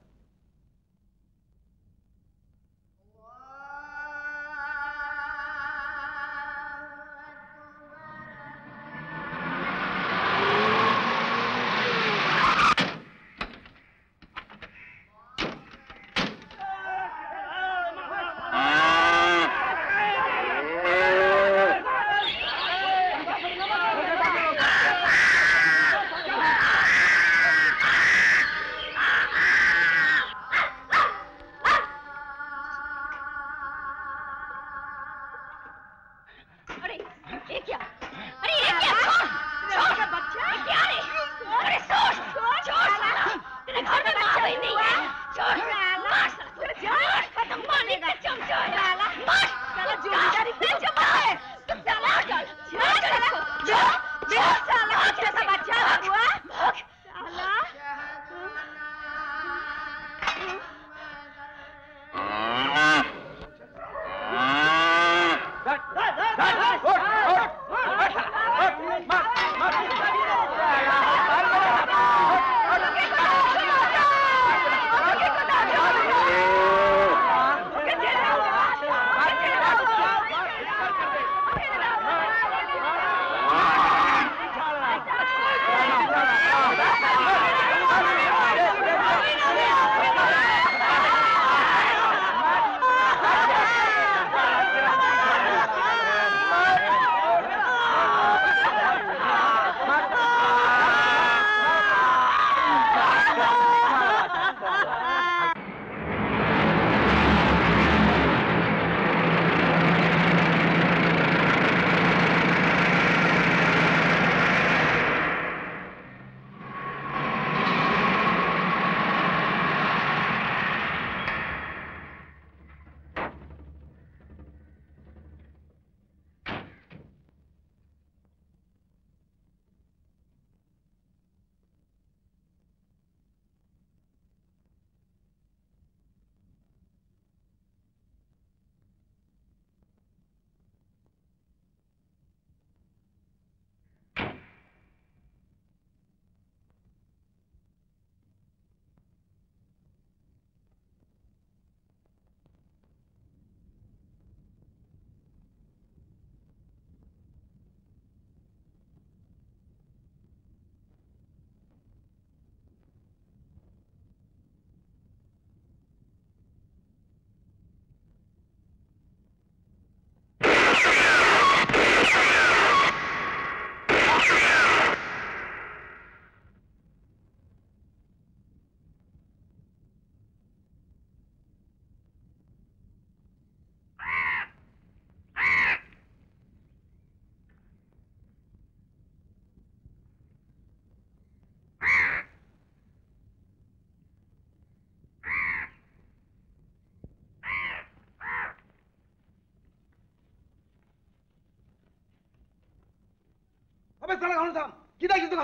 अबे साला कौन था? किधर किधर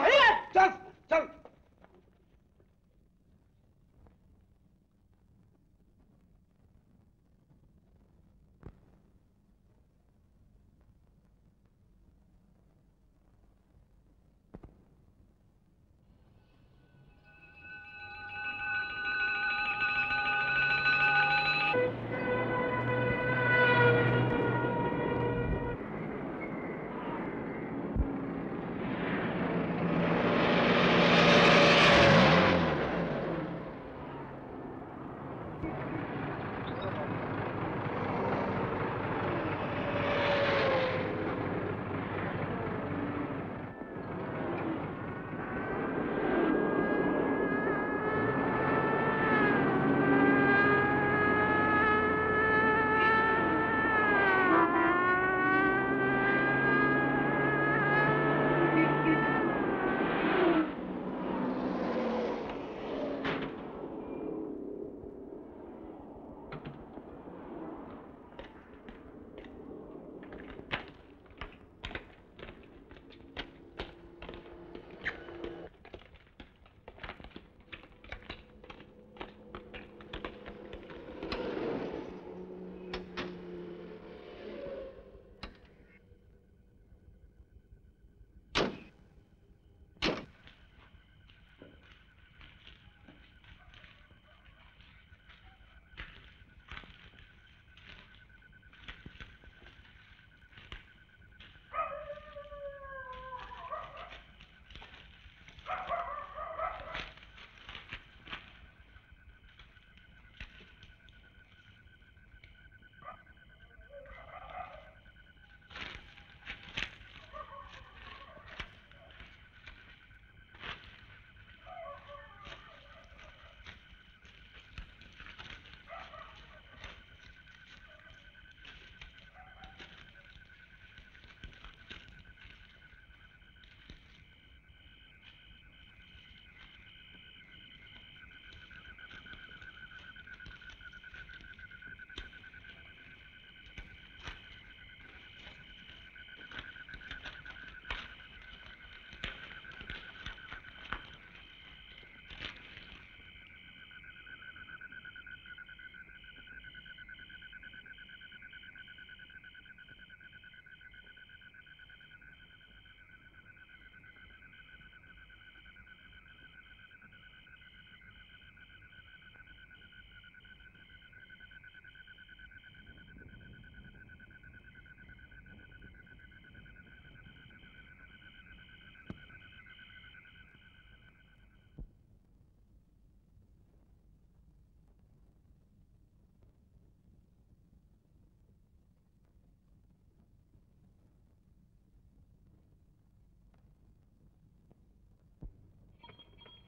चल चल।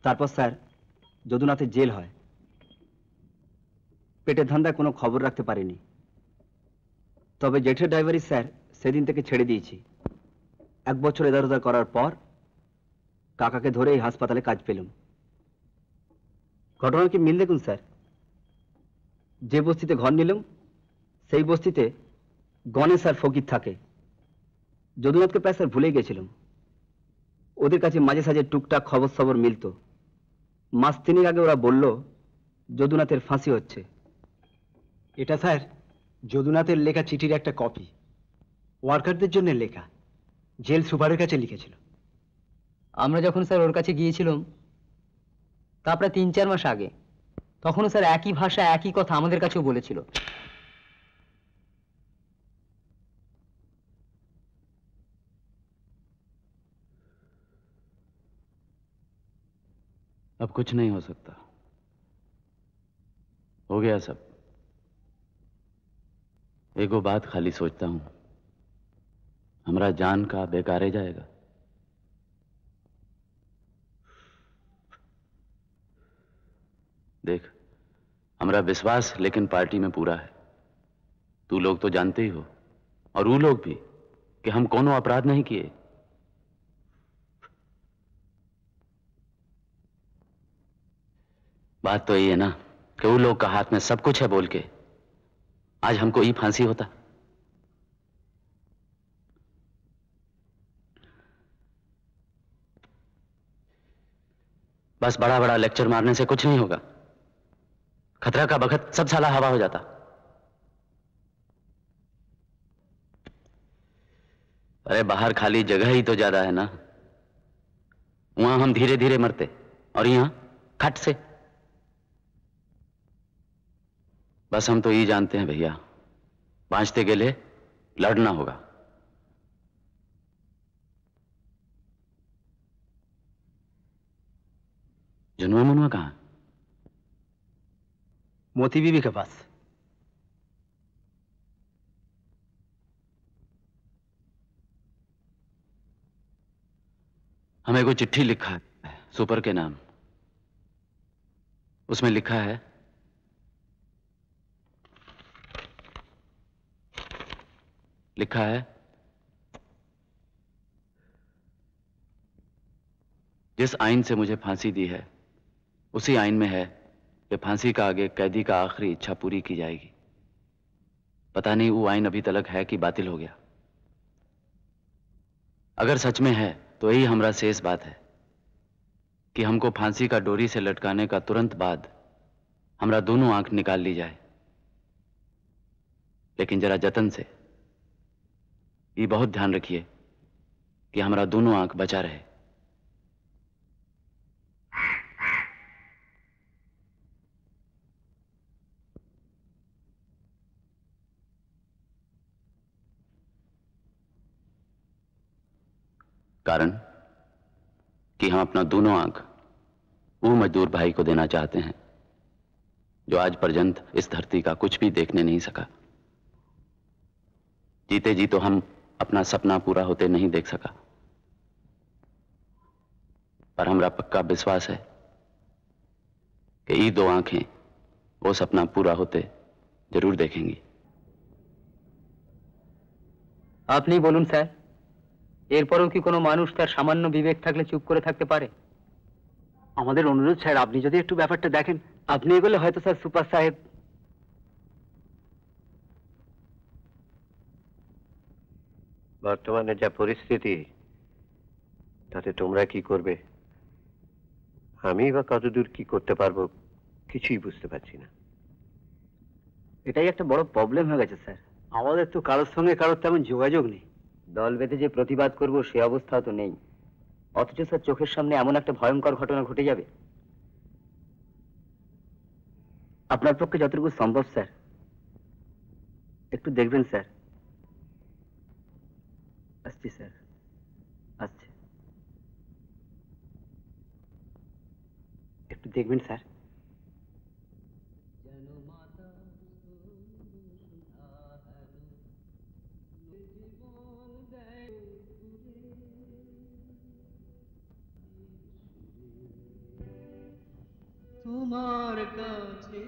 তারপর স্যার যদুনাথের জেল হয়। পেটের ধান্দায় কোনো খবর রাখতে পারিনি, তবে জেঠের ড্রাইভারি স্যার সেদিন থেকে ছেড়ে দিয়েছি। 1 বছর এদার ওদার করার পর কাকাকে ধরে এই হাসপাতালে কাজ পেলাম। ঘটনার কি মিল দেখুন স্যার, যে বস্তিতে ঘর নিলাম সেই বস্তিতে গণেশ আর ফকির থাকে। যদুনাথকে প্রায় স্যার ভুলেই গেছিলাম। ওদের কাছে মাঝে সাঝে টুকটাক খবর সবর মিলত। মাস 3 আগে ওরা বলল যদুনাথের ফাঁসি হচ্ছে। এটা স্যার যদুনাথের লেখা চিঠির একটা কপি, ওয়ার্কারদের জন্য লেখা, জেল সুপারের কাছে লিখেছিল। আমরা যখন স্যার ওর কাছে গিয়েছিলাম তা প্রায় 3-4 মাস আগে, তখনও স্যার একই ভাষা একই কথা আমাদের কাছেও বলেছিল। अब कुछ नहीं हो सकता, हो गया सब। एगो बात खाली सोचता हूं, हमारा जान का बेकारे जाएगा। देख, हमारा विश्वास लेकिन पार्टी में पूरा है। तू लोग तो जानते ही हो और वो लोग भी कि हम कोनो अपराध नहीं किए। बात तो यही है ना कि वो लोग का हाथ में सब कुछ है बोल के आज हमको ही फांसी होता। बस बड़ा बड़ा लेक्चर मारने से कुछ नहीं होगा। खतरा का बखत सब साला हवा हो जाता। अरे बाहर खाली जगह ही तो ज्यादा है ना, वहां हम धीरे धीरे मरते और यहां खट से। बस हम तो ये जानते हैं भैया, बांचते गेले लड़ना होगा। जनुआ मनुआ कहां? मोती बीबी के पास। हमें कोई चिट्ठी लिखा है सुपर के नाम। उसमें लिखा है, जिस आइन से मुझे फांसी दी है उसी आइन में है कि फांसी का आगे कैदी का आखिरी इच्छा पूरी की जाएगी। पता नहीं वो आइन अभी तलक है कि बातिल हो गया। अगर सच में है तो यही हमरा शेष बात है कि हमको फांसी का डोरी से लटकाने का तुरंत बाद हमरा दोनों आंख निकाल ली जाए। लेकिन जरा जतन से ये बहुत ध्यान रखिए कि हमरा दोनों आंख बचा रहे। कारण कि हम अपना दोनों आंख वो मजदूर भाई को देना चाहते हैं जो आज पर्यंत इस धरती का कुछ भी देखने नहीं सका। जीते जी तो हम अपना सपना पूरा होते नहीं देख सका, पर हमरा पक्का विश्वास है कि ये दो आंखें वो सपना पूरा होते जरूर देखेंगी। আপনি বলুন স্যার, এরপরেও কি কোনো মানুষ তার সামান্য বিবেক থাকলে চুপ করে থাকতে পারে? আমাদের অনুরোধ স্যার, আপনি যদি একটু ব্যাপারটা দেখেন। আপনি এগুলো হয়তো স্যার সুপার সাহেব। বর্তমানে যা পরিস্থিতি তাতে তোমরা কি করবে, আমি বা কতদূর কি করতে পারবো কিছুই বুঝতে পারছি না। এটাই একটা বড় প্রবলেম হয়ে গেছে স্যার। আমাদের তো কারোর সঙ্গে কারোর তেমন যোগাযোগ নেই। দল বেঁধে যে প্রতিবাদ করব সে অবস্থাও তো নেই, অথচ স্যার চোখের সামনে এমন একটা ভয়ঙ্কর ঘটনা ঘটে যাবে। আপনার পক্ষে যতটুকু সম্ভব স্যার একটু দেখবেন স্যার। আসছি স্যার, আসছি। একটু দেখবেন স্যার। তোমার কাছে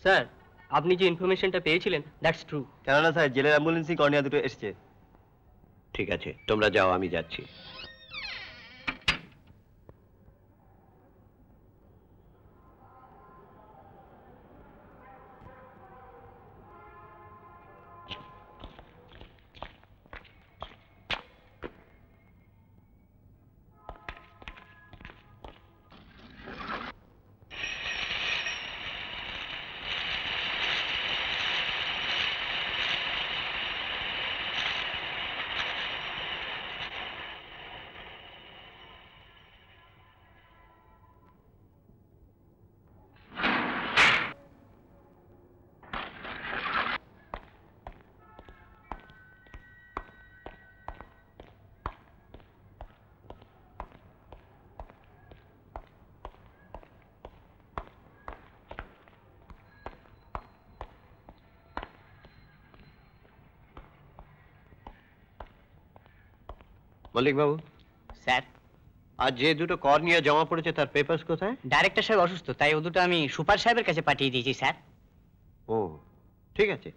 স্যার আপনি যে ইনফরমেশনটা পেয়েছিলেন দ্যাটস ট্রু। কেননা স্যার জেলের অ্যাম্বুলেন্সই কর্নিয়া দুটো এসছে। ঠিক আছে, তোমরা যাও, আমি যাচ্ছি। মল্লিক বাবু। স্যার, আজ যে দুটো কর্নিয়া জমা পড়েছে তার পেপারস কোথায়? ডাইরেক্টর সাহেব অসুস্থ, তাই ও দুটো আমি সুপার সাহেবের কাছে পাঠিয়ে দিয়েছি স্যার। ও ঠিক আছে।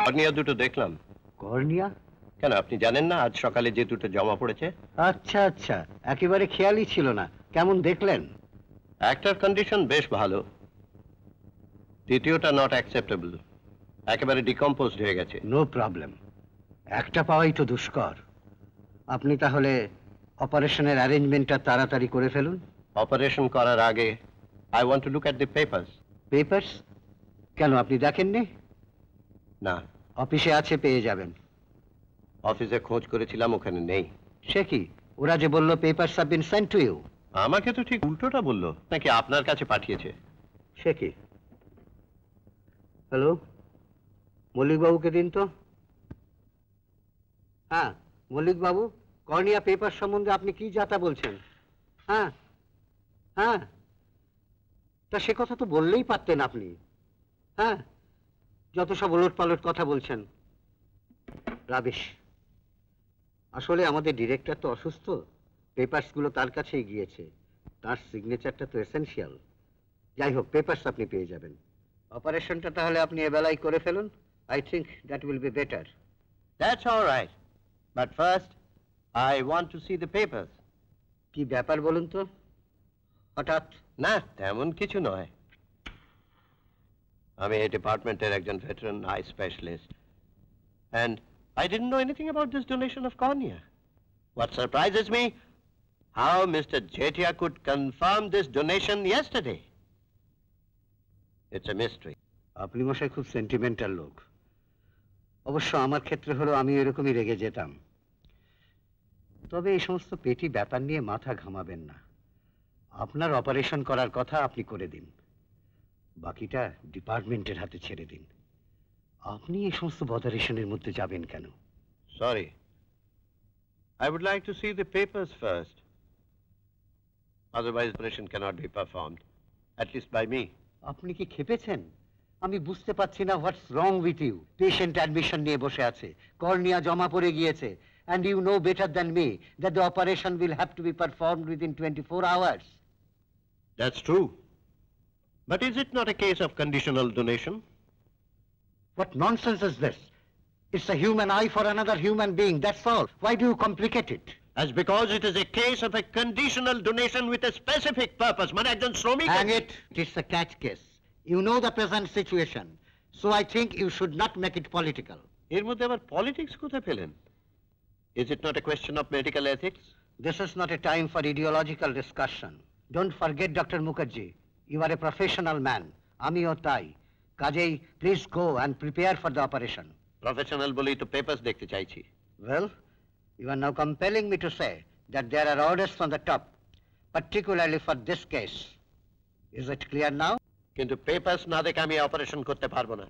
কর্নিয়া দুটো দেখলাম। কর্নিয়া? কেন, আপনি জানেন না আজ সকালে যে দুটো জমা পড়েছে? আচ্ছা আচ্ছা, একেবারে খেয়ালই ছিল না। কেমন দেখলেন? একটার কন্ডিশন বেশ ভালো, দ্বিতীয়টা নট অ্যাকসেপ্টেবল, একেবারে ডিকম্পোজড হয়ে গেছে। নো প্রবলেম, একটা পাওয়াই তো দুষ্কর। আপনি তাহলে অপারেশনের অ্যারেঞ্জমেন্টটা তাড়াতাড়ি করে ফেলুন। অপারেশন করার আগে I want to look at the papers. Papers? কেন, আপনি দেখেননি? না। অফিসে আছে, পেয়ে যাবেন। অফিসে খোঁজ করেছিলাম, ওখানে নেই। সে কি, ওরা যে বললো papers have been sent to you. আমাকে তো ঠিক উল্টোটা বললো, নাকি আপনার কাছে পাঠিয়েছে। সে কি? হ্যালো, মল্লিক বাবুকে দিন তো। হ্যাঁ মল্লিক বাবু, কর্নিয়া পেপার সম্বন্ধে আপনি কি যাতা বলছেন? হ্যাঁ হ্যাঁ, তা সে কথা তো বললেই পারতেন আপনি। হ্যাঁ, যত সব ওলট পালট কথা বলছেন, রাবিশ। আসলে আমাদের ডিরেক্টর তো অসুস্থ, পেপারসগুলো তার কাছেই গিয়েছে, তার সিগনেচারটা তো এসেনশিয়াল। যাই হোক, পেপারস আপনি পেয়ে যাবেন। অপারেশনটা তাহলে আপনি এবেলায় করে ফেলুন। I think that will be better. That's alright, but first I want to C the papers. কি ব্যাপার বলুন তো হঠাৎ? না, তেমন কিছু নয়। আমি এই ডিপার্টমেন্টের একজন veteran eye specialist, and I didn't know anything about this donation of cornea. What surprises me, how Mr. Jetia could confirm this donation yesterday. It's a mystery. আপনি মশাই খুব সেন্টিমেন্টাল লোক। অবশ্য আমার ক্ষেত্রে হলো আমি এরকমই রেগে যেতাম। তবে এই সমস্ত পেটি ব্যাপার নিয়ে মাথা ঘামাবেন না। আপনার অপারেশন করার কথা আপনি করে দিন, বাকিটা ডিপার্টমেন্টের হাতে ছেড়ে দিন। আপনি এই সমস্ত বদারেশনের মধ্যে যাবেন কেন? Sorry. I would like to see the papers first. Otherwise, operation cannot be performed, at least by me. আপনি কি খেপেছেন? আমি বুঝতে পারছি না what's wrong with you. Patient admission নিয়ে বসে আছে, কর্নিয়া জমা পড়ে গিয়েছে, and you know better than me that the operation will have to be performed within 24 hours. That's true. But is it not a case of conditional donation? What nonsense is this? It's a human eye for another human being, that's all. Why do you complicate it? As because it is a case of a conditional donation with a specific purpose. Man ekjon shromik. Hang it, it's a catch case. You know the present situation, so I think you should not make it political. এর মধ্যে আবার politics কোথায় পেলেন? Is it not a question of medical ethics? This is not a time for ideological discussion. Don't forget, Dr. Mukherjee, you are a professional man. Amiyo tai. Kajei, please go and prepare for the operation. Professional বলেই তো papers দেখতে চাইছি। Well, you are now compelling me to say that there are orders from the top, particularly for this case. Is it clear now? কিন্তু papers না দেখে আমি operation করতে পারবো না।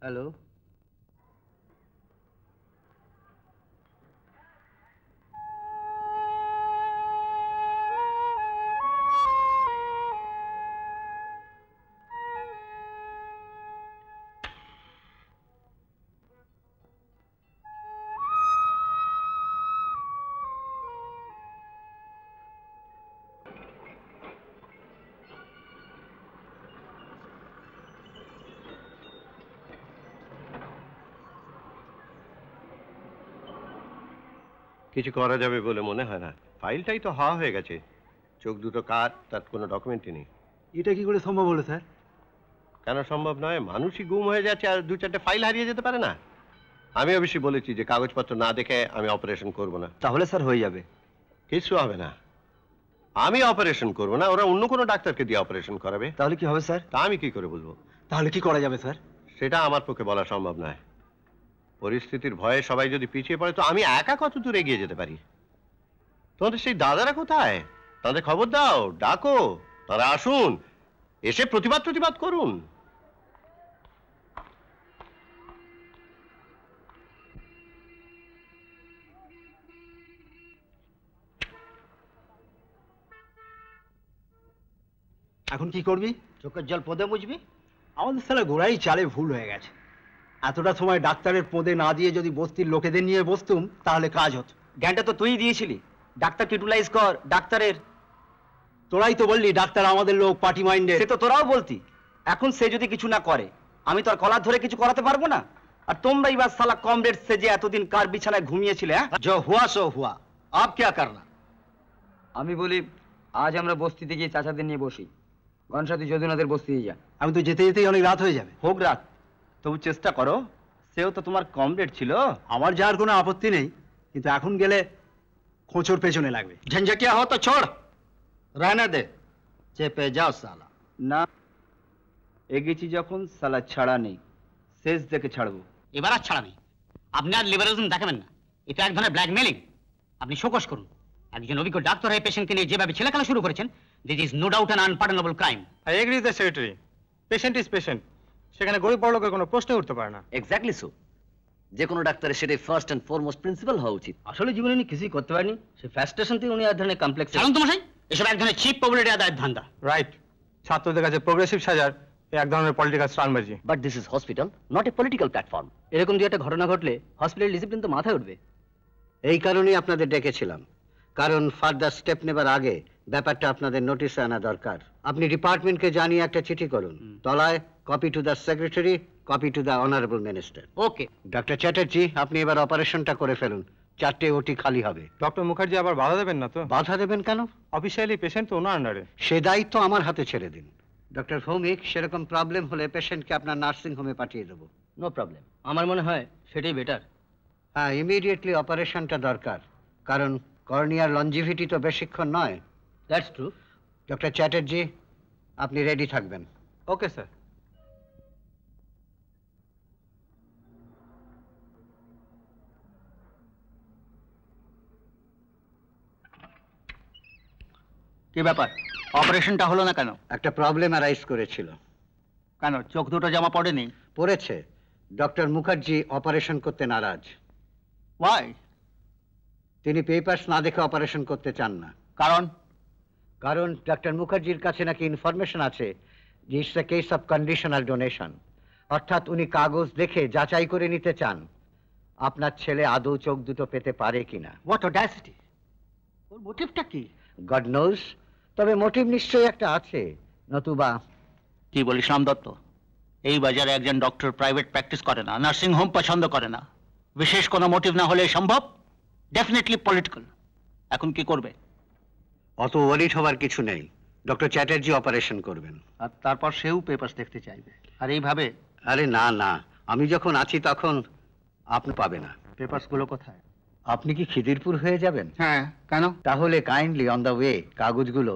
হ্যালো, কিছু করা যাবে বলে মনে হয় না। ফাইলটাই তো হাওয়া হয়ে গেছে, চোখ দুটো কাট, তার কোনো ডকুমেন্টই নেই। এটা কি করে সম্ভব হলো স্যার? কেন সম্ভব নয়? মানুষই গুম হয়ে যাচ্ছে আর দু চারটে ফাইল হারিয়ে যেতে পারে না। আমি অবশ্যই বলেছি যে কাগজপত্র না দেখে আমি অপারেশন করব না। তাহলে স্যার হয়ে যাবে? কিছু হবে না, আমি অপারেশন করব না, ওরা অন্য কোনো ডাক্তারকে দিয়ে অপারেশন করাবে। তাহলে কি হবে স্যার? তা আমি কি করে বলবো? তাহলে কি করা যাবে স্যার? সেটা আমার পক্ষে বলা সম্ভব নয়। পরিস্থিতির ভয়ে সবাই যদি পিছিয়ে পড়ে তো আমি একা কত দূর এগিয়ে যেতে পারি? তোমাদের সেই দাদারা কোথায়? তাদের খবর দাও, ডাকো, তারা আসুন, এসে প্রতিবাদ করুন। এখন কি করবি? চোখের জল পদে মুছবি? আমাদের সালা গোড়াই চালে ভুল হয়ে গেছে। এতটা সময় ডাক্তারের পদে না দিয়ে যদি বস্তির লোকেদের নিয়ে বসতুম তাহলে কাজ হতো। জ্ঞানটা তো তুই দিয়েছিলি, ডাক্তার ইউটিলাইজ কর ডাক্তারের। তোরাই তো বললি ডাক্তার আমাদের লোক, পার্টি মাইন্ডেড। সে তো তোরাও বলতি। এখন সে যদি কিছু না করে আমি তো আর কলার ধরে কিছু করাতে পারবো না। আর তোমরাই বা সালা কমরেড সে যে এতদিন কার বিছানায় ঘুমিয়েছিলে। जो हुआ सो हुआ, अब क्या करना? আমি বলি আজ আমরা বস্তিতে গিয়ে চাচাদের নিয়ে বসি। গণসাথী যদুনাথের বস্তিতে যা। আমি তো যেতে যেতেই অনেক রাত হয়ে যাবে। হোক রাত, তবু চেষ্টা করো। সেও তো তোমার কমরেড ছিল। আমার যাওয়ার কোনো আপত্তি নেই, কিন্তু এখন গেলে খোঁচর পেছনে লাগবে। झंझटिया हो तो छोड़, रहने दे, চেপে যাও সালা। না, এগেছি যখন সালা ছাড়া নেই, শেষ দেখে ছাড়বো। এবার আর ছাড়া নেই। আপনি আর লিবারালিজম দেখাবেন না, এটা এক ধরনের ব্ল্যাকমেলিং। আপনি শোকস করুন। একজন অভিজ্ঞ ডাক্তার হয়ে পেশেন্টকে নিয়ে যেভাবে ছেলেখেলা শুরু করেছেন, this is no doubt an unpardonable crime. I agree with the secretary. Patient is patient, সেখানে গরিব বড় লোকের কোনো প্রশ্ন উঠতে পারে না। Exactly so. যে কোনো ডাক্তারের সেটাই ফার্স্ট এন্ড ফরমোস্ট প্রিন্সিপাল হওয়া উচিত। আসলে জীবনে উনি কিছুই করতে পারেনি, সে ফ্রাস্ট্রেশন থেকে উনি এক ধরনের কমপ্লেক্স। জানুন তো মশাই, এসব এক ধরনের চিপ পপুলারিটি আদায়ের ধান্দা। রাইট, ছাত্রদের কাছে প্রোগ্রেসিভ সাজার এক ধরনের পলিটিক্যাল স্ট্রানবাজি। But this is hospital, not a political platform. এরকম যে একটা ঘটনা ঘটলে হসপিটাল ডিসিপ্লিন তো মাথায় উঠবে। এই কারণেই আপনাদের ডেকেছিলাম, কারণ ফার্দার স্টেপ নেবার আগে ব্যাপারটা আপনাদের নোটিশে আনা দরকার। আপনি ডিপার্টমেন্টকে জানিয়ে একটা চিঠি করুন, তলায় copy to the secretary, copy to the honourable minister. Okay doctor Chatterjee, আপনি এবার অপারেশনটা করে ফেলুন, 4টে ওটি খালি হবে। ডক্টর মুখার্জি আবার বাধা দেবেন না তো? বাধা দেবেন কেন? অফিসিয়ালি পেশেন্ট তো ওনার আন্ডারে। সে দায়িত্ব আমার হাতে ছেড়ে দিন। ডক্টর ভৌমিক, সেরকম প্রবলেম হলে পেশেন্টকে আপনার নার্সিং হোমে পাঠিয়ে দেবো। নো প্রবলেম, আমার মনে হয় সেটাই বেটার। হ্যাঁ, ইমিডিয়েটলি অপারেশনটা দরকার, কারণ কর্নিয়ার লঞ্জিভিটি তো বেশিক্ষণ নয়। That's true. ডক্টর চ্যাটার্জি, আপনি রেডি থাকবেন। Okay sir. কি ব্যাপার, অপারেশনটা হলো না কেন? একটা প্রবলেম অ্যারাইজ করেছিল। কেন, চোখ দুটো জামা পড়েনি? পড়েছে। ডক্টর মুখার্জি অপারেশন করতে নারাজ। ওয়াই? তিনি পেপারস না দেখে অপারেশন করতে চান না। কারণ? কারণ ডক্টর মুখার্জির কাছে নাকি ইনফরমেশন আছে যে it's a case of conditional donation, অর্থাৎ উনি কাগজ দেখে যাচাই করে নিতে চান আপনার ছেলে আদৌ চোখ দুটো পেতে পারে কিনা। What Audacity! ওর মোটিভটা কি? গড নোজ, তবে মোটিভ নিশ্চয়ই একটা আছে, নতুবা। কি বলিস রাম দত্ত, এই বাজারে একজন ডক্টর প্রাইভেট প্র্যাকটিস করে না, নার্সিং হোম পছন্দ করে না। বিশেষ কোনো মোটিভ না হলে সম্ভব? Definitely political. এখন কি করবে? অত ওয়ারিড হবার কিছু নেই। ডক্টর চ্যাটার্জি অপারেশন করবেন, আর তারপর সেও পেপারস দেখতে চাইবে। আর এইভাবে? আরে না না, আমি যখন আছি তখন আপনি পাবে না। পেপারসগুলো কোথায়? আপনি কি খিদিরপুর হয়ে যাবেন? হ্যাঁ, কেন? তাহলে কাইন্ডলি অন দ্য ওয়ে কাগজগুলো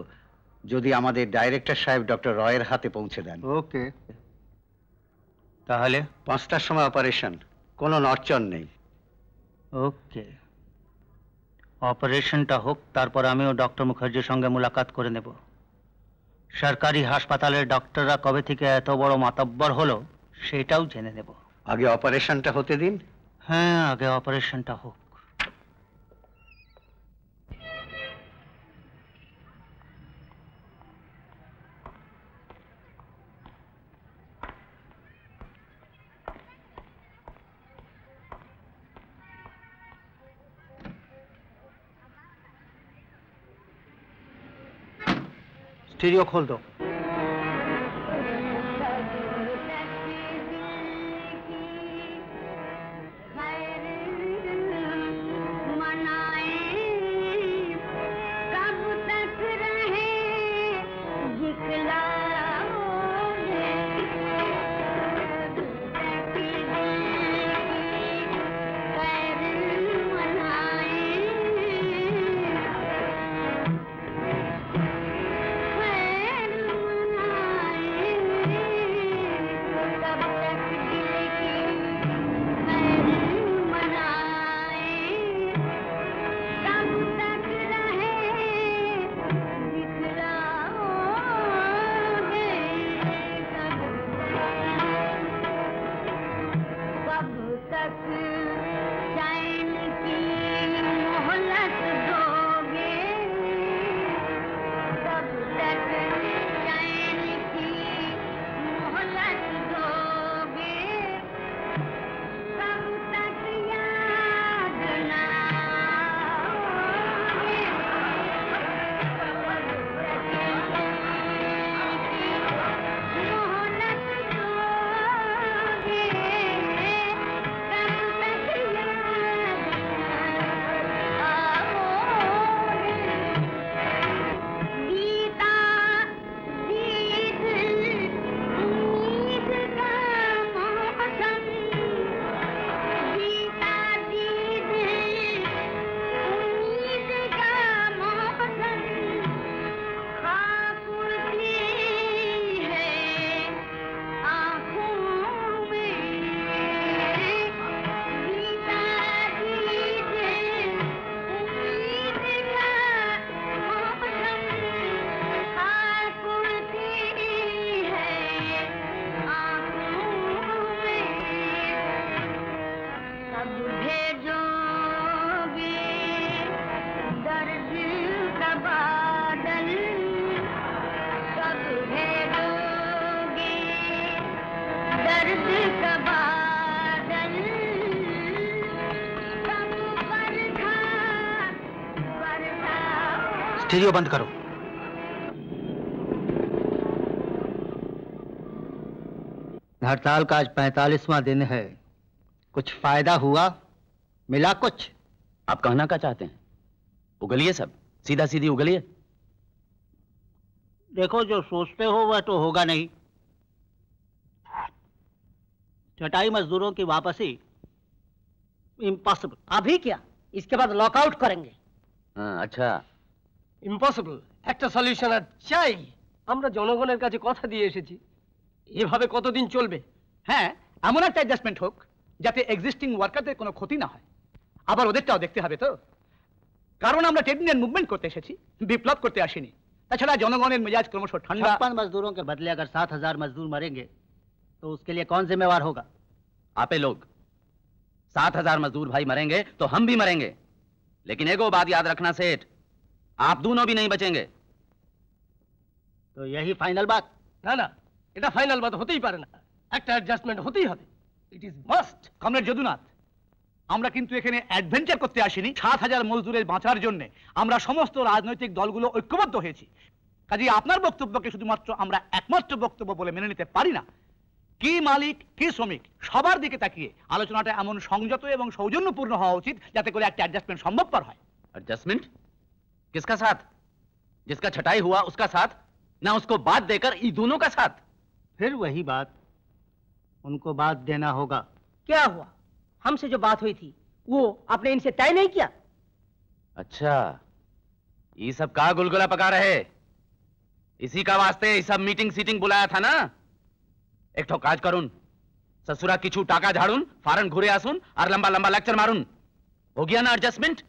যদি আমাদের ডাইরেক্টর সাহেব ডক্টর রয়ের হাতে পৌঁছে দেন। ওকে। তাহলে 5টার সময় অপারেশন, কোনো নড়চড় নেই। ওকে, অপারেশনটা হোক, তারপর আমিও ডক্টর মুখার্জির সঙ্গে মুলাকাত করে নেব। সরকারি হাসপাতালের ডক্টররা কবে থেকে এত বড় মাতব্বর হলো সেটাও জেনে নেব। আগে অপারেশনটা হতে দিন। হ্যাঁ, আগে অপারেশনটা হোক। स्टीरियो खोल दो। स्टीरियो बंद करो। हड़ताल का आज 45वां दिन है। कुछ फायदा हुआ? मिला कुछ? आप कहना क्या चाहते हैं? उगलिए सब, सीधा सीधी उगलिए। देखो, जो सोचते हो वह तो होगा नहीं। चटाई मजदूरों की वापसी इम्पॉसिबल। अभी क्या, इसके बाद लॉकआउट करेंगे। हाँ, अच्छा। ইম্পসিবল। একটা সলিউশন আর চাই। আমরা জনগণের কাছে কথা দিয়ে এসেছি, এভাবে কতদিন চলবে? হ্যাঁ, এমন একটা অ্যাডজাস্টমেন্ট হোক যাতে এক্সিস্টিং ওয়ার্কারদের কোনো ক্ষতি না হয়। আবার ওদেরটাও দেখতে হবে তো, কারণ আমরা ট্রেড ইউনিয়ন মুভমেন্ট করতে এসেছি, বিপ্লব করতে আসিনি। তাছাড়া জনগণের মেজাজ ক্রমশ ঠান্ডা। 56 मजदूरों के बदले अगर 7000 मजदूर मरेंगे तो उसके लिए कौन जिम्मेवार होगा? आपे लोग। 7000 मजदूर भाई मरेंगे तो हम भी मरेंगे, लेकिन एगो बात याद रखना सेठ, आप दोनों भी नहीं बचेंगे। तो यही फाइनल बात? না না, এটা ফাইনাল বাত হতেই পারে না। একটা অ্যাডজাস্টমেন্ট হতেই হবে। It is must. Comrade Jadunath, আমরা কিন্তু এখানে অ্যাডভেঞ্চার করতে আসিনি। 7000 মজদুরের বাঁচার জন্য আমরা সমস্ত রাজনৈতিক দলগুলো ঐক্যবদ্ধ হয়েছি। কাজে আপনার বক্তব্যকে শুধুমাত্র আমরা একমাত্র বক্তব্য বলে মেনে নিতে পারি না। কি মালিক কি শ্রমিক সবার দিকে তাকিয়ে আলোচনাটা এমন সংযত এবং সৌজন্যপূর্ণ হওয়া উচিত যাতে করে একটা অ্যাডজাস্টমেন্ট সম্ভবপর হয়। एडजस्टमेंट? किसका साथ? जिसका छटाई हुआ उसका साथ, ना उसको बात देकर ई दोनों का साथ। फिर वही बात, उनको बात देना होगा। क्या हुआ? हमसे जो बात हुई थी वो आपने इनसे तय नहीं किया? अच्छा, ये सब का गुलगुला पका रहे? इसी का वास्ते ये सब मीटिंग सीटिंग बुलाया था ना? एक ठो काज करुन, ससुरा किछु टाका झाड़ुन फॉरेन घुरे आसुन और लंबा लंबा लेक्चर मारुन हो गया ना एडजस्टमेंट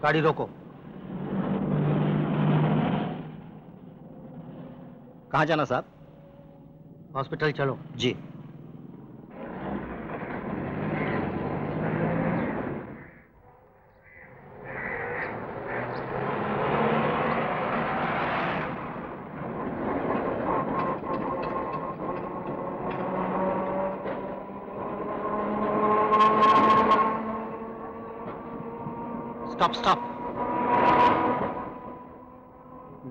गाड़ी रोको। कहाँ जाना साहब? हॉस्पिटल चलो। जी। Stop stop.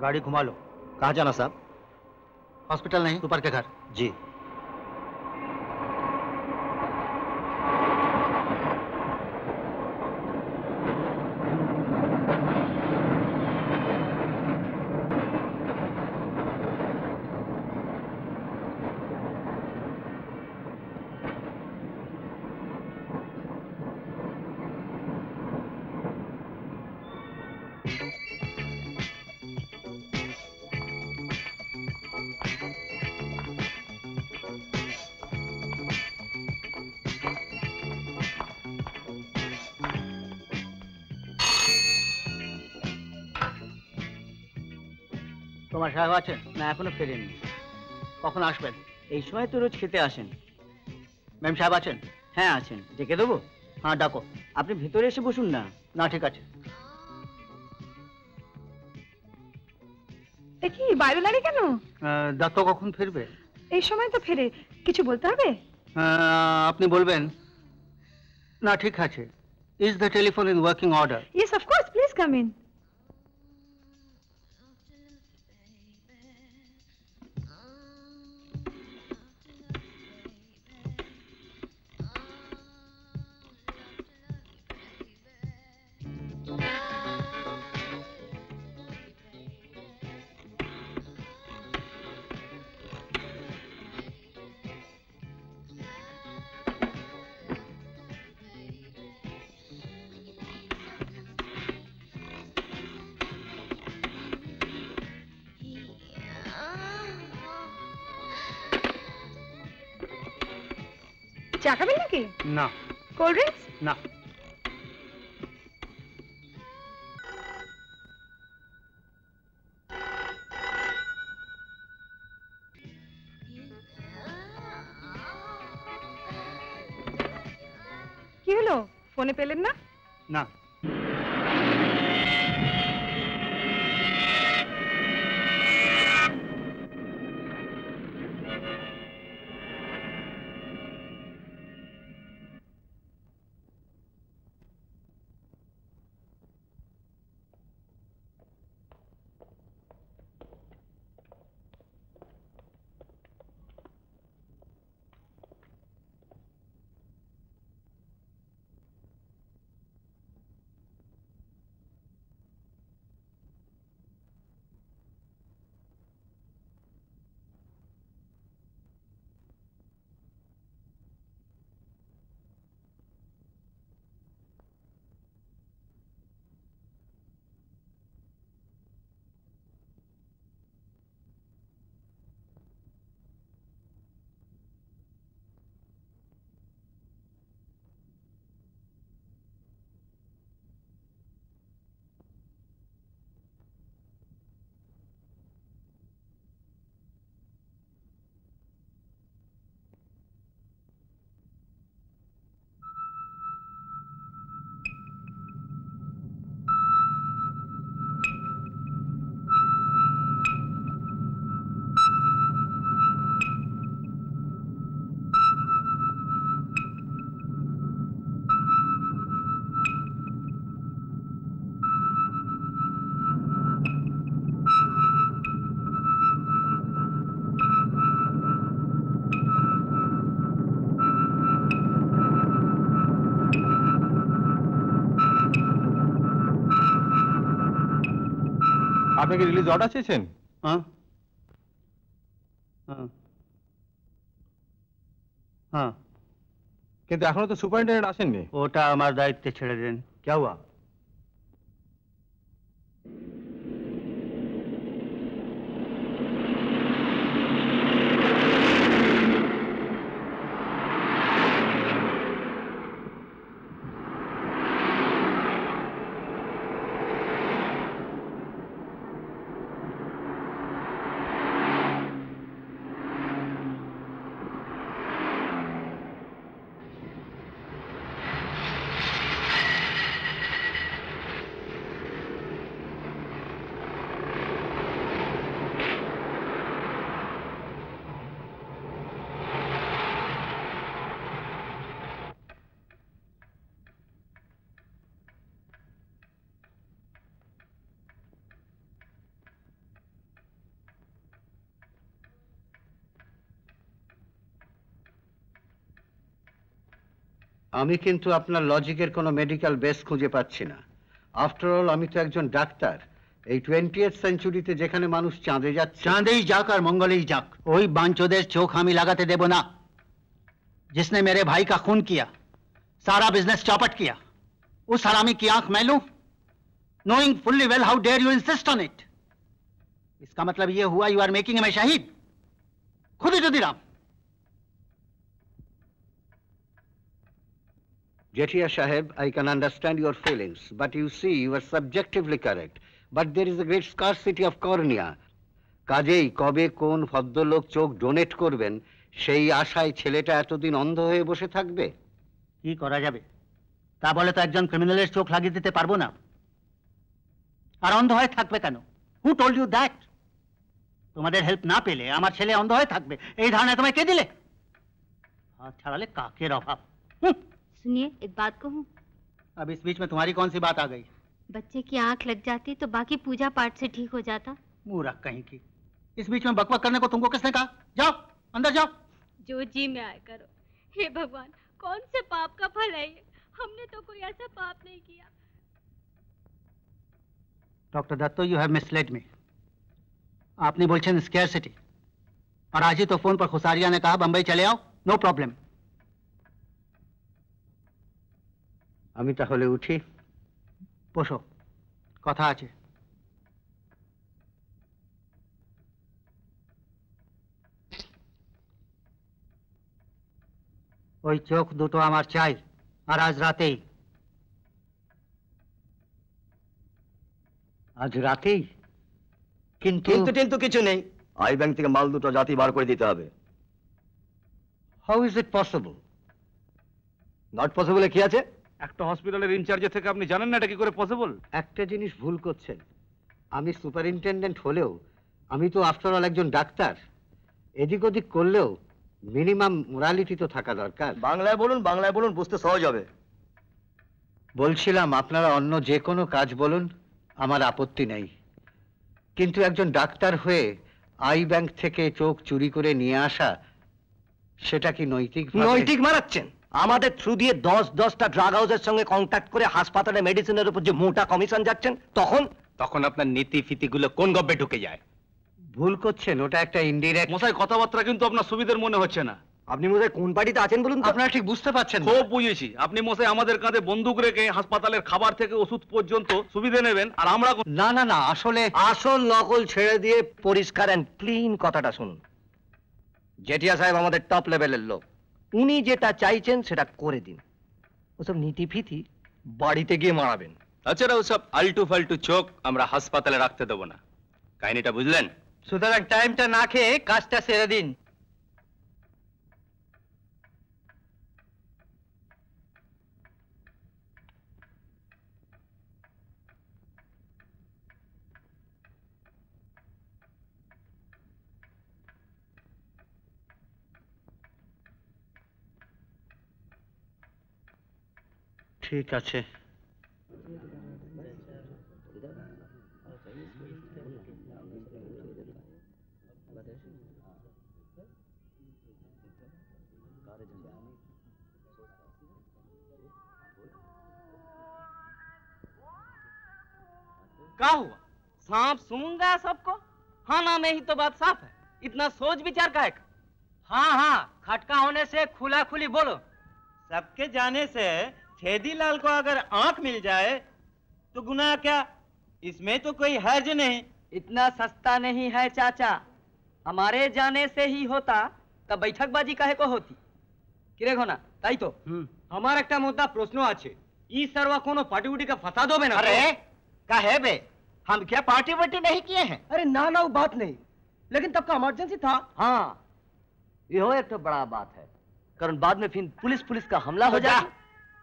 गाड़ी घुमा लो। कहाँ जाना साहब? हॉस्पिटल नहीं, ऊपर के घर। जी। তোমার সাহেব আছেন? না, এখনো ফেরেননি। কখন আসবেন? এই সময় তো রোজ খেতে আসেন। ম্যাম সাহেব আছেন? হ্যাঁ আছেন। ডেকে দেবো? হ্যাঁ ডাকো। আপনি ভেতরে এসে বসুন না। না ঠিক আছে। কি বাইরে লাগে কেন? দত্ত কখন ফিরবে? এই সময় তো ফেরে। কিছু বলতে হবে? আপনি বলবেন। না ঠিক আছে। Is the telephone in working order? Yes of course, please come in. চা খাবেন নাকি? না। Cold drinks? না। কি হলো, ফোনে পেলেন না? না। আপনি কি রিলিজ অর্ডার চেয়েছেন? হ্যাঁ হ্যাঁ হ্যাঁ, কিন্তু এখনো তো সুপারিনটেন্ডেন্ট আসেননি। ওটা আমার দায়িত্বে ছেড়ে দিন। क्या हुआ? আমি কিন্তু আপনার লজিকের কোনো মেডিকেল বেস খুঁজে পাচ্ছি না। আফটার অল আমি তো একজন ডাক্তার। এই 20th সেঞ্চুরিতে যেখানে মানুষ চাঁদে যাচ্ছে, चांदेई जाक और मंगोलेई जाक, वही बांचोदेर चोक हामी लगाते देबो ना। जिसने मेरे भाई का खून किया, सारा बिजनेस चौपट किया, उस हरामी की आंख मैं लूं? Knowing fully well how dare you insist on it. इसका मतलब ये हुआ you are making him a शहीद। खुद ही जुदीराम। Jethia Sahib, I can understand your feelings, but you see, you are subjectively correct. But there is a great scarcity of cornea. কাজেই কবে কোন ভদ্রলোক চোখ ডোনেট করবেন সেই আশায় ছেলেটা এতদিন অন্ধ হয়ে বসে থাকবে? কি করা যাবে? তা বলে তো একজন ক্রিমিনালের চোখ লাগিয়ে দিতে পারবো না। আর অন্ধ হয়ে থাকবে কেন? Who told you that? তোমাদের হেল্প না পেলে আমার ছেলে অন্ধ হয়ে থাকবে এই ধারণা তোমায় কে দিলে? হাত ছাড়ালে কাকের অভাব। सुनिए, एक बात कहूँ? अब इस बीच में तुम्हारी कौन सी बात आ गई? बच्चे की आंख लग जाती तो बाकी पूजा पाठ से ठीक हो जाता। मूर्ख कहीं की। इस बीच में बकबक करने को तुमको किसने कहा? जाओ अंदर जाओ। जो जी में आए करो। हे भगवान, कौन से पाप का फल है ये? हमने तो कोई ऐसा पाप नहीं किया। Doctor Datto, you have misled मी। आपने बोलছেন स्कैरसिटी, और आज ही तो फोन पर खुसारिया ने कहा बंबई चले आओ, नो प्रॉब्लम। আমি তাহলে উঠি। বসো, কথা আছে। ওই চোখ দুটো আমার চাই, আর আজ রাতেই। আজ রাতেই? কিন্তু কিন্তু কিছু নেই। আই ব্যাংক থেকে মাল দুটো জাতি বার করে দিতে হবে। How is it possible? Not possible কি আছে? একটা হসপিটালের ইনচার্জের থেকে আপনি জানেন না এটা কি করে পসিবল? একটা জিনিস ভুল করছেন। আমি সুপারিনটেন্ডেন্ট হলেও আমি তো আফটার অল একজন ডাক্তার। এদিক ওদিক করলেও মিনিমাম মোরালিটি তো থাকা দরকার। বাংলায় বলুন, বুঝতে সহজ হবে। বলছিলাম আপনারা অন্য যে কোনো কাজ বলুন, আমার আপত্তি নেই, কিন্তু একজন ডাক্তার হয়ে আই ব্যাংক থেকে চোখ চুরি করে নিয়ে আসা, সেটা কি নৈতিক? নৈতিক মারাচ্ছেন? আমাদের থ্রু দিয়ে 10-10টা ড্রাগ হাউসের সঙ্গে কন্ট্যাক্ট করে হাসপাতালে মেডিসিনের উপর যে মোটা কমিশন যাচ্ছেন, তখন আপনার নীতি ফিতিগুলো কোন গব্বে ঢুকে যায়? ভুল করছেন, ওটা একটা ইনডিরেক্ট। মশাই কথাবার্তা কিন্তু আপনার সুবিধার মনে হচ্ছে না। আপনি মশাই কোন পার্টিতে আছেন বলুন তো? আপনারা ঠিক বুঝতে পারছেন না। খুব বুঝেছি। আপনি মশাই আমাদের কাঁধে বন্দুক রেখে হাসপাতালের খাবার থেকে ওষুধ পর্যন্ত সুবিধা নেবেন, আর আমরা না না না, আসলে আসল নকল ছেড়ে দিয়ে পরিষ্কার এন্ড ক্লিন কথাটা শুনুন। জেঠিয়া সাহেব আমাদের টপ লেভেলের লোক, উনি যেটা চাইছেন সেটা করে দিন। ওসব নীতি ফিতি বাড়িতে গিয়ে মারাবেন। তাছাড়া ওসব আলটু ফালটু চোখ আমরা হাসপাতালে রাখতে দেবো না। কাহিনীটা বুঝলেন? সুতরাং টাইমটা না খেয়ে কাজটা সেরে দিন। ঠিক আছে। क्या हुआ? सांप सूंघ गया सबको। हाँ ना में ही तो बात साफ है, इतना सोच विचार का है। हाँ हाँ, खटका होने से खुला खुली बोलो। सबके जाने से छेदीलाल को अगर आंख मिल जाए तो गुनाह क्या? इसमें तो कोई हर्ज नहीं। इतना सस्ता नहीं है चाचा, हमारे जाने से ही होता तब बैठकबाजी काहे को होती। किरे घोना ताई तो हमार একটা मुद्दा प्रश्न আছে, ई सरवा कोनो पार्टी उटी का फसाद होबे ना? अरे काहे बे, हम क्या पार्टी वार्टी नहीं किए हैं? अरे ना ना वो बात नहीं, लेकिन तब का इमरजेंसी था। हाँ यो एक तो बड़ा बात है, कारण बाद में फिर पुलिस का हमला हो जाए।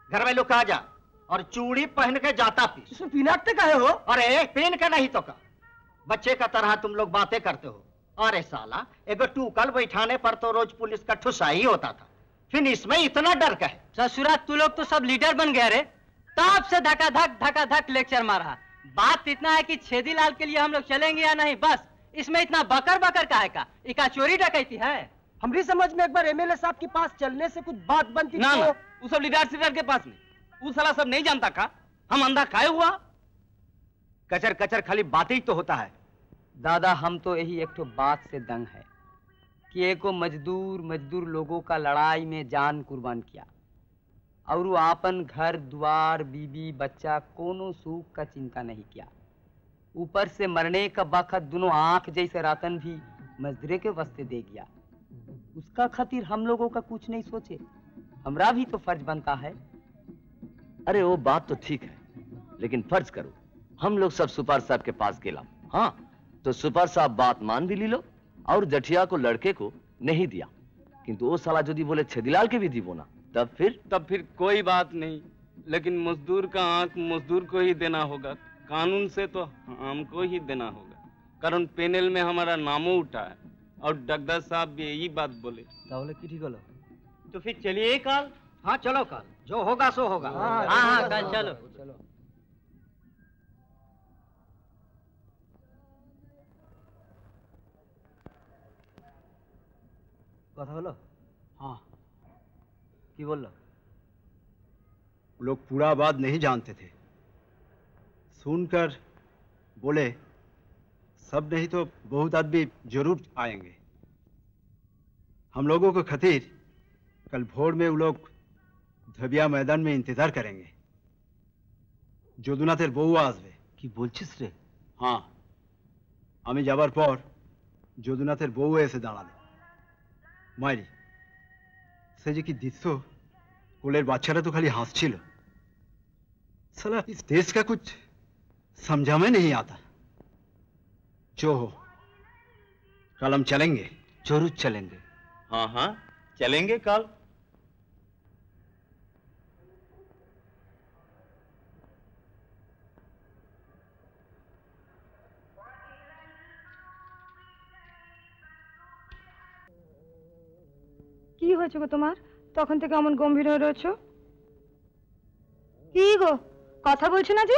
घर में लुका जा और चूड़ी पहन के जाता पी। इसमें पीनाकते काहे हो? अरे पीन के नहीं तो का, बच्चे का तरह तुम लोग बातें करते हो। अरे साला एगो टूकल बैठाने पर तो रोज पुलिस का ठुसा ही होता था, फिर इसमें इतना डर का है? ससुरा तू लोग तो सब लीडर बन गए रे, तब से धका धक लेक्चर मारा। बात इतना है कि छेदीलाल के लिए हम लोग चलेंगे या नहीं, बस। इसमें इतना बकर बकर काहे का? इका चोरी डकैती है? हमारी समझ में एक बार एमएलए साहब के पास चलने से कुछ बात बनती ना तो... ना, वो सब लीडर के पास नहीं, वो साला सब नहीं जानता का हम अंधा खाए हुआ। कचर कचर खाली बातें ही तो होता है। दादा हम तो यही एक तो बात से दंग है कि एको मजदूर लोगों का लड़ाई में जान कुर्बान किया और वो आपन घर द्वार बीबी बच्चा कोनो सुख का चिंता नहीं किया। ऊपर से मरने का बखत दोनों आंख जैसे रातन भी मजदूरे के वास्ते दे गया। उसका खातिर हम लोगों का कुछ नहीं सोचे, हमरा भी तो फर्ज बनता है। अरे वो बात तो ठीक है, लेकिन फर्ज करो हम लोग सब सुपर साहब के पास गेला, हाँ तो सुपर साहब बात मान भी ली लो और जठिया को लड़के को नहीं दिया, किंतु वो साला यदि बोले छेदीलाल के भी दीबो ना, तब फिर कोई बात नहीं, लेकिन मजदूर का आंख मजदूर को ही देना होगा। कानून से तो हमको ही देना होगा, कारण पैनल में हमारा नामो उठा है और डगदर साहब भी यही बात बोले। तो फिर चलिए कल। हाँ चलो कल, जो होगा सो होगा। हाँ कल चलो। কথা হলো? हाँ কি বললো? लोग पूरा बात नहीं जानते थे, सुनकर बोले सब नहीं तो बहुत आदमी जरूर आएंगे। हम लोगों को खातिर कल भोर में वो लोग धबिया मैदान में इंतजार करेंगे। যদুনাথের বউ আসবে। কি বলছিস রে? हाँ আমি যাবার পর যদুনাথের বউ এসে দাঁড়ালো। मायरी से जी की दृश्य, कोलेर बाচ্চারা तो खाली हंसছিল। साला इस देश का कुछ समझा में नहीं आता। जो हो कल हम चलेंगे, जरूर चलेंगे। हाँ हाँ चलेंगे कल। কি হয়েছে গো তোমার? তখন থেকে এমন গম্ভীর হয়ে রয়েছো? কি গো কথা বলছো না যে?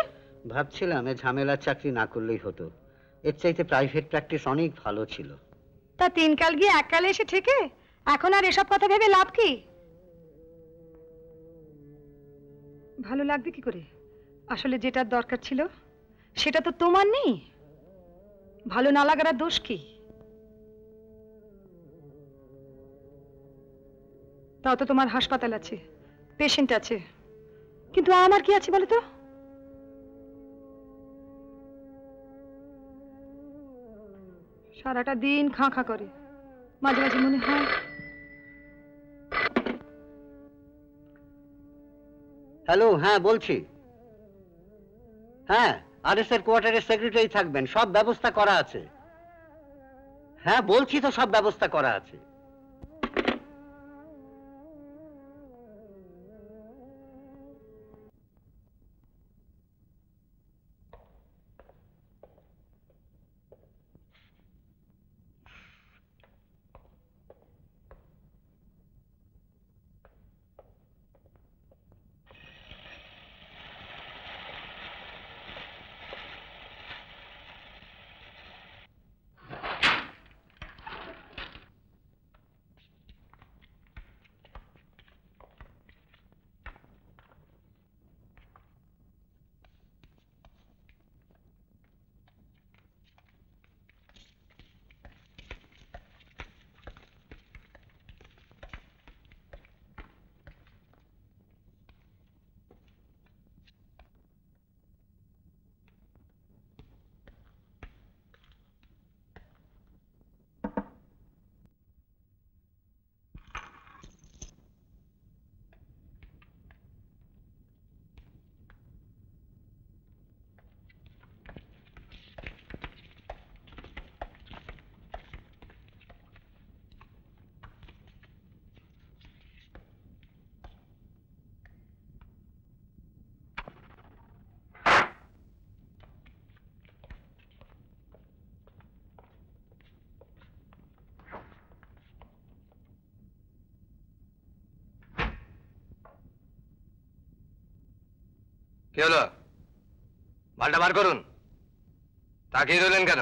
ভাবছিলাম এই ঝামেলার চাকরি না করলেই হতো, এর চাইতে প্রাইভেট প্র্যাকটিস অনেক ভালো ছিল। তা তিনকাল গিয়ে এককালে এসে ঠেকে এখন আর এসব কথা ভেবে লাভ কি? ভালো লাগবে কি করে? আসলে যেটার দরকার ছিল সেটা তো তোমার নেই। ভালো না লাগার দোষ কি? তাও তো তোমার হাসপাতাল আছে, পেশেন্ট আছে, কিন্তু আমার কি আছে বলো তো? সারাটা দিন খাঁ খাঁ করে, মাঝে মাঝে মনে হয়। হ্যালো, হ্যাঁ বলছি। হ্যাঁ আরএস এর কোয়ার্টারের সেক্রেটারি থাকবেন, সব ব্যবস্থা করা আছে। হ্যাঁ বলছি তো সব ব্যবস্থা করা আছে। কি হলো? মালটা বার করুন। তাকিয়ে রইলেন কেন?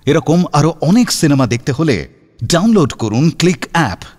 এরকম আরো অনেক সিনেমা দেখতে হলে ডাউনলোড করুন ক্লিক অ্যাপ।